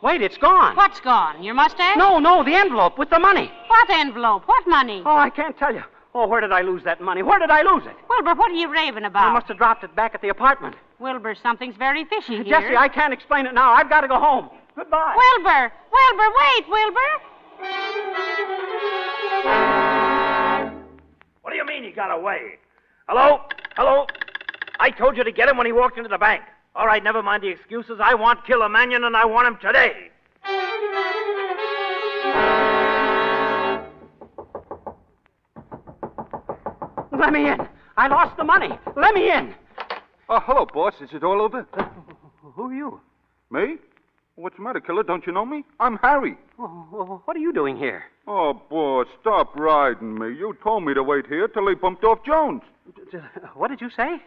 [SPEAKER 6] Wait, it's gone.
[SPEAKER 7] What's gone? Your mustache?
[SPEAKER 6] No, the envelope with the money.
[SPEAKER 7] What envelope? What money?
[SPEAKER 6] Oh, I can't tell you. Oh, where did I lose that money? Where did I lose it?
[SPEAKER 7] Wilbur, what are you raving about?
[SPEAKER 6] I must have dropped it back at the apartment.
[SPEAKER 7] Wilbur, something's very fishy here.
[SPEAKER 6] Jesse, I can't explain it now. I've got to go home. Goodbye.
[SPEAKER 7] Wilbur! Wilbur, wait, Wilbur!
[SPEAKER 10] What do you mean he got away? Hello? Hello? I told you to get him when he walked into the bank. All right, never mind the excuses. I want Killer Mannion, and I want him today.
[SPEAKER 6] Let me in. I lost the money. Let me in.
[SPEAKER 16] Oh, hello, boss. Is it all over?
[SPEAKER 6] Who are you?
[SPEAKER 16] Me? What's the matter, Killer? Don't you know me? I'm Harry.
[SPEAKER 6] Oh, what are you doing here?
[SPEAKER 16] Oh, boss, stop riding me. You told me to wait here till he bumped off Jones.
[SPEAKER 6] What did you say?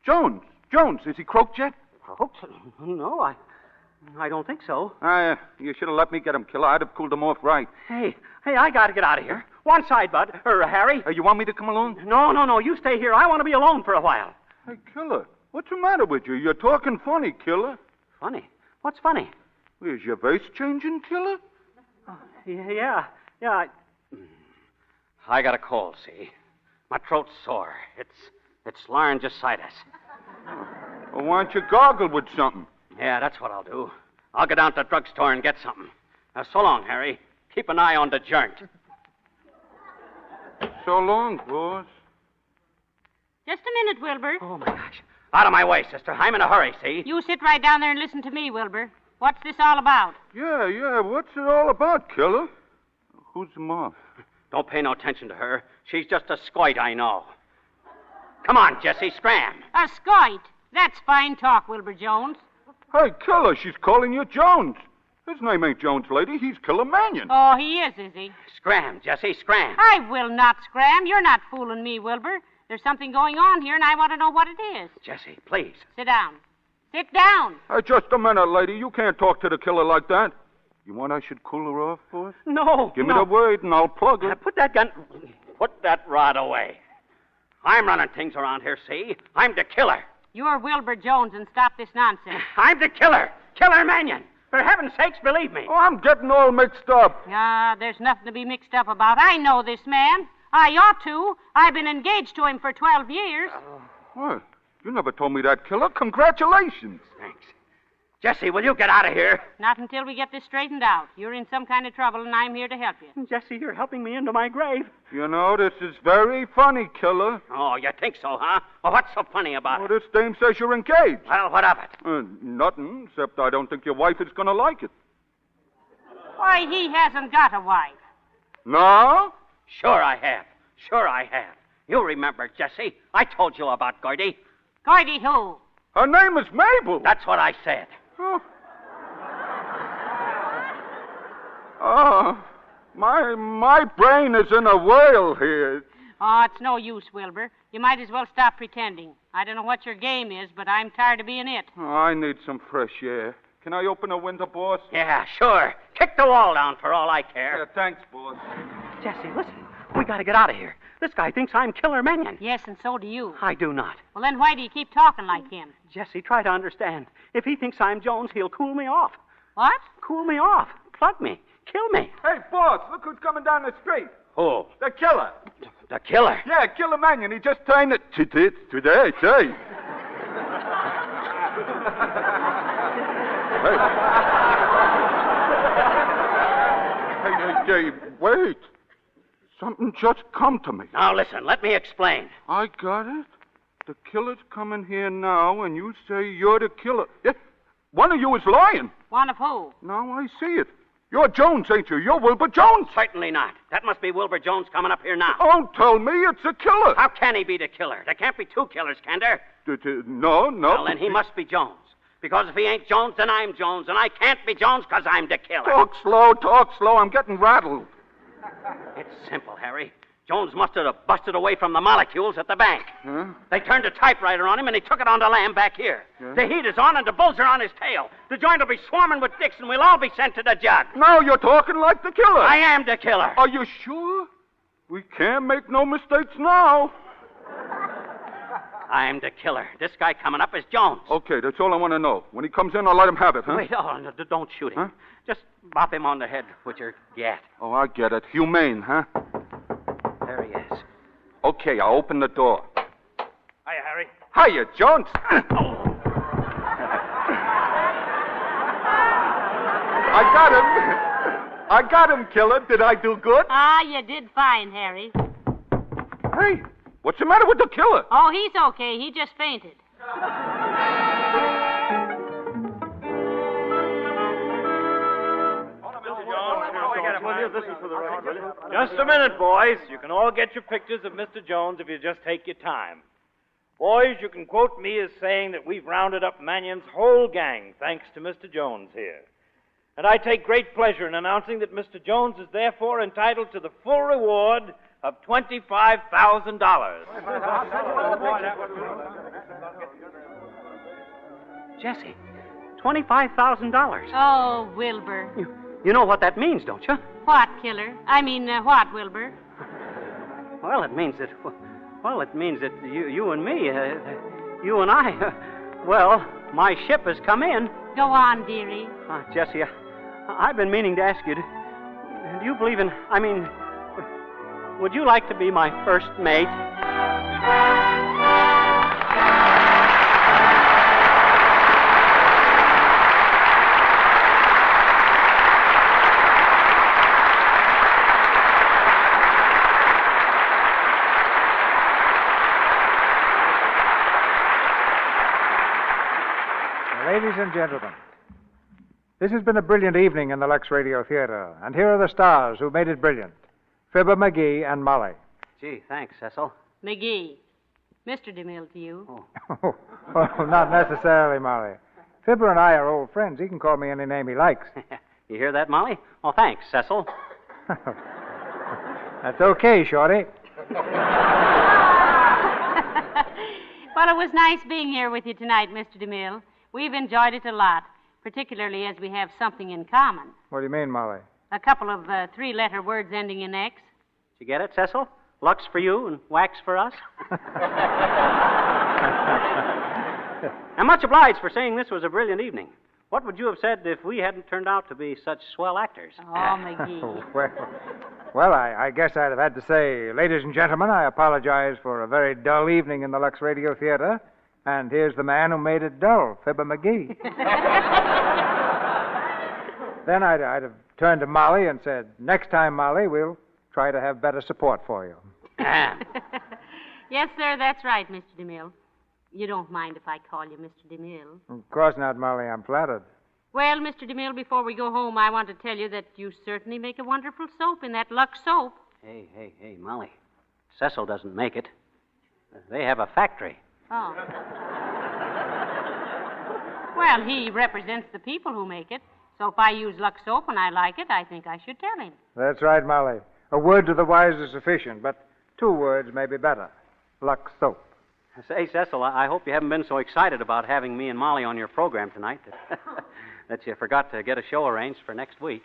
[SPEAKER 16] Jones? Jones, is he croaked yet?
[SPEAKER 6] Croaked? No, I don't think so.
[SPEAKER 16] You should have let me get him, Killer. I'd have cooled him off right.
[SPEAKER 6] Hey, I got to get out of here. One side, Bud. Harry.
[SPEAKER 16] You want me to come along?
[SPEAKER 6] No. You stay here. I want to be alone for a while.
[SPEAKER 16] Hey, Killer, what's the matter with you? You're talking funny, Killer.
[SPEAKER 6] Funny? What's funny?
[SPEAKER 16] Is your voice changing, Killer?
[SPEAKER 6] Yeah. I got a cold, see? My throat's sore. It's laryngitis.
[SPEAKER 16] Well, why don't you gargle with something?
[SPEAKER 6] Yeah, that's what I'll do. I'll go down to the drugstore and get something. Now, so long, Harry. Keep an eye on the joint.
[SPEAKER 16] So long, boss.
[SPEAKER 7] Just a minute, Wilbur.
[SPEAKER 6] Oh, my gosh. Out of my way, sister. I'm in a hurry, see?
[SPEAKER 7] You sit right down there and listen to me, Wilbur. What's this all about?
[SPEAKER 16] Yeah. What's it all about, Killer? Who's the mom?
[SPEAKER 6] Don't pay no attention to her. She's just a scoit, I know. Come on, Jesse, scram.
[SPEAKER 7] A scoit? That's fine talk, Wilbur Jones.
[SPEAKER 16] Hey, Killer, she's calling you Jones. His name ain't Jones, lady. He's Killer Mannion.
[SPEAKER 7] Oh, he is he?
[SPEAKER 6] Scram, Jesse, scram.
[SPEAKER 7] I will not scram. You're not fooling me, Wilbur. There's something going on here, and I want to know what it is.
[SPEAKER 6] Jesse, please.
[SPEAKER 7] Sit down. Sit down.
[SPEAKER 16] Hey, just a minute, lady. You can't talk to the killer like that. You want I should cool her off, boss?
[SPEAKER 6] No.
[SPEAKER 16] Give me the word, and I'll plug her.
[SPEAKER 6] Put that rod away. I'm running things around here, see? I'm the killer.
[SPEAKER 7] You're Wilbur Jones, and stop this nonsense.
[SPEAKER 6] I'm the killer. Killer Mannion. For heaven's sakes, believe me.
[SPEAKER 16] Oh, I'm getting all mixed up.
[SPEAKER 7] There's nothing to be mixed up about. I know this man. I ought to. I've been engaged to him for 12 years.
[SPEAKER 16] What? You never told me that, Killer. Congratulations.
[SPEAKER 6] Thanks. Jesse, will you get out of here?
[SPEAKER 7] Not until we get this straightened out. You're in some kind of trouble, and I'm here to help you.
[SPEAKER 6] Jesse, you're helping me into my grave.
[SPEAKER 16] You know, this is very funny, Killer.
[SPEAKER 6] Oh, you think so, huh? Well, what's so funny about
[SPEAKER 16] it? This dame says you're engaged.
[SPEAKER 6] Well, what of it?
[SPEAKER 16] Nothing, except I don't think your wife is going to like it.
[SPEAKER 7] Why, he hasn't got a wife.
[SPEAKER 16] No?
[SPEAKER 6] Sure I have. You remember, Jesse. I told you about Gordy.
[SPEAKER 7] Gordy who?
[SPEAKER 16] Her name is Mabel.
[SPEAKER 6] That's what I said.
[SPEAKER 16] My brain is in a whirl here.
[SPEAKER 7] Oh, it's no use, Wilbur. You might as well stop pretending. I don't know what your game is, but I'm tired of being it.
[SPEAKER 16] I need some fresh air. Can I open a window, boss?
[SPEAKER 6] Yeah, sure. Kick the wall down for all I care.
[SPEAKER 16] Yeah, thanks, boss.
[SPEAKER 6] Jesse, listen. We got to get out of here. This guy thinks I'm Killer Mannion.
[SPEAKER 7] Yes, and so do you.
[SPEAKER 6] I do not.
[SPEAKER 7] Well, then why do you keep talking like him?
[SPEAKER 6] Jesse, try to understand. If he thinks I'm Jones, he'll cool me off.
[SPEAKER 7] What?
[SPEAKER 6] Cool me off. Plug me. Kill me.
[SPEAKER 16] Hey, boss, look who's coming down the street.
[SPEAKER 6] Who?
[SPEAKER 16] The killer.
[SPEAKER 6] The killer?
[SPEAKER 16] Yeah, Killer Mannion. He just turned it today, say. Hey, wait. Something just come to me.
[SPEAKER 6] Now, listen, let me explain.
[SPEAKER 16] I got it. The killer's coming here now, and you say you're the killer. Yeah, one of you is lying.
[SPEAKER 7] One of who?
[SPEAKER 16] Now I see it. You're Jones, ain't you? You're Wilbur Jones.
[SPEAKER 6] Certainly not. That must be Wilbur Jones coming up here now.
[SPEAKER 16] Don't tell me it's a killer.
[SPEAKER 6] How can he be the killer? There can't be two killers, can there?
[SPEAKER 16] No.
[SPEAKER 6] Well, then he must be Jones. Because if he ain't Jones, then I'm Jones, and I can't be Jones because I'm the killer.
[SPEAKER 16] Talk slow. I'm getting rattled.
[SPEAKER 6] It's simple, Harry. Jones must have busted away from the molecules at the bank.
[SPEAKER 16] Huh?
[SPEAKER 6] They turned a typewriter on him, and he took it on the lamb back here.
[SPEAKER 16] Yeah.
[SPEAKER 6] The heat is on, and the bulls are on his tail. The joint will be swarming with dicks, and we'll all be sent to the jug.
[SPEAKER 16] Now you're talking like the killer.
[SPEAKER 6] I am the killer.
[SPEAKER 16] Are you sure? We can't make no mistakes now.
[SPEAKER 6] I'm the killer. This guy coming up is Jones.
[SPEAKER 16] Okay, that's all I want to know. When he comes in, I'll let him have it, huh?
[SPEAKER 6] Wait, no, don't shoot him. Huh? Just bop him on the head with your gat.
[SPEAKER 16] Oh, I get it. Humane, huh?
[SPEAKER 6] There he is.
[SPEAKER 16] Okay, I'll open the door.
[SPEAKER 10] Hiya, Harry.
[SPEAKER 16] Hiya, Jones. I got him, killer. Did I do good?
[SPEAKER 7] Ah, you did fine, Harry.
[SPEAKER 16] Hey, what's the matter with the killer?
[SPEAKER 7] Oh, he's okay. He just fainted.
[SPEAKER 10] Just a minute, boys. You can all get your pictures of Mr. Jones if you just take your time. Boys, you can quote me as saying that we've rounded up Mannion's whole gang thanks to Mr. Jones here. And I take great pleasure in announcing that Mr. Jones is therefore entitled to the full reward of $25,000.
[SPEAKER 6] Jesse, $25,000.
[SPEAKER 7] Oh, Wilbur.
[SPEAKER 6] You know what that means, don't you?
[SPEAKER 7] What, killer? What, Wilbur?
[SPEAKER 6] Well, it means that you and me, you and I, well, my ship has come in.
[SPEAKER 7] Go on, dearie.
[SPEAKER 6] Jesse, I've been meaning to ask you, do you believe in, would you like to be my first mate?
[SPEAKER 2] Ladies and gentlemen, this has been a brilliant evening in the Lux Radio Theatre, and here are the stars who made it brilliant. Fibber, McGee, and Molly.
[SPEAKER 6] Gee, thanks, Cecil.
[SPEAKER 7] McGee. Mr. DeMille to you.
[SPEAKER 2] Oh, well, not necessarily, Molly. Fibber and I are old friends. He can call me any name he likes.
[SPEAKER 6] You hear that, Molly? Oh, thanks, Cecil.
[SPEAKER 2] That's okay, Shorty.
[SPEAKER 7] Well, it was nice being here with you tonight, Mr. DeMille. We've enjoyed it a lot, particularly as we have something in common.
[SPEAKER 2] What do you mean, Molly?
[SPEAKER 7] A couple of three-letter words ending in X.
[SPEAKER 6] Did you get it, Cecil? Lux for you and wax for us? I'm much obliged for saying this was a brilliant evening. What would you have said if we hadn't turned out to be such swell actors?
[SPEAKER 7] Oh, McGee.
[SPEAKER 2] Well, I guess I'd have had to say, ladies and gentlemen, I apologize for a very dull evening in the Lux Radio Theatre. And here's the man who made it dull, Fibber McGee. Then I'd have turned to Molly and said, next time, Molly, we'll try to have better support for you.
[SPEAKER 7] Yes, sir, that's right, Mr. DeMille. You don't mind if I call you Mr. DeMille?
[SPEAKER 2] Of course not, Molly. I'm flattered.
[SPEAKER 7] Well, Mr. DeMille, before we go home, I want to tell you that you certainly make a wonderful soap in that Lux soap.
[SPEAKER 6] Hey, Molly. Cecil doesn't make it. They have a factory.
[SPEAKER 7] Oh. Well, he represents the people who make it. So if I use Lux soap and I like it, I think I should tell him.
[SPEAKER 2] That's right, Molly. A word to the wise is sufficient, but 2 words may be better. Lux soap.
[SPEAKER 6] Say, Cecil, I hope you haven't been so excited about having me and Molly on your program tonight that you forgot to get a show arranged for next week.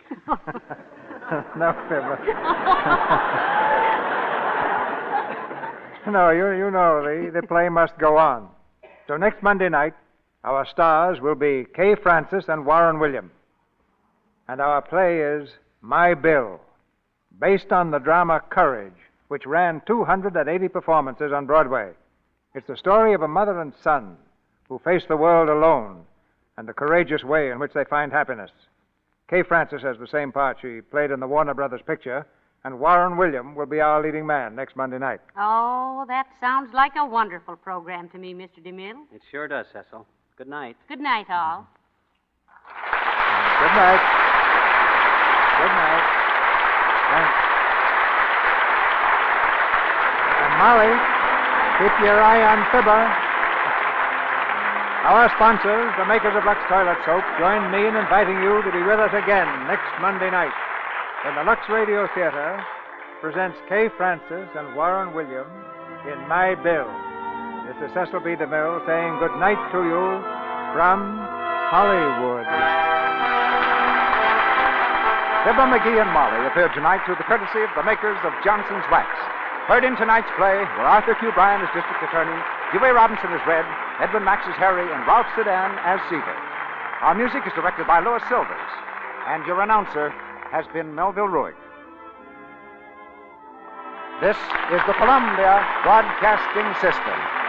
[SPEAKER 2] No, Fibber. No, you know, the play must go on. So next Monday night, our stars will be Kay Francis and Warren William. And our play is My Bill, based on the drama Courage, which ran 280 performances on Broadway. It's the story of a mother and son who face the world alone and the courageous way in which they find happiness. Kay Francis has the same part she played in the Warner Brothers picture, and Warren William will be our leading man next Monday night.
[SPEAKER 7] Oh, that sounds like a wonderful program to me, Mr. DeMille.
[SPEAKER 6] It sure does, Cecil. Good night.
[SPEAKER 7] Good night, all.
[SPEAKER 2] Good night. Good night. And Molly, keep your eye on Fibber. Our sponsors, the makers of Lux Toilet Soap, join me in inviting you to be with us again next Monday night when the Lux Radio Theatre presents Kay Francis and Warren William in My Bill. This is Cecil B. DeMille saying good night to you from Hollywood.
[SPEAKER 1] Fibber, McGee, and Molly appeared tonight through the courtesy of the makers of Johnson's Wax. Heard in tonight's play were Arthur Q. Bryan as District Attorney, Huey Robinson as Red, Edwin Max as Harry, and Ralph Sedan as Seaver. Our music is directed by Louis Silvers, and your announcer has been Melville Ruick. This is the Columbia Broadcasting System.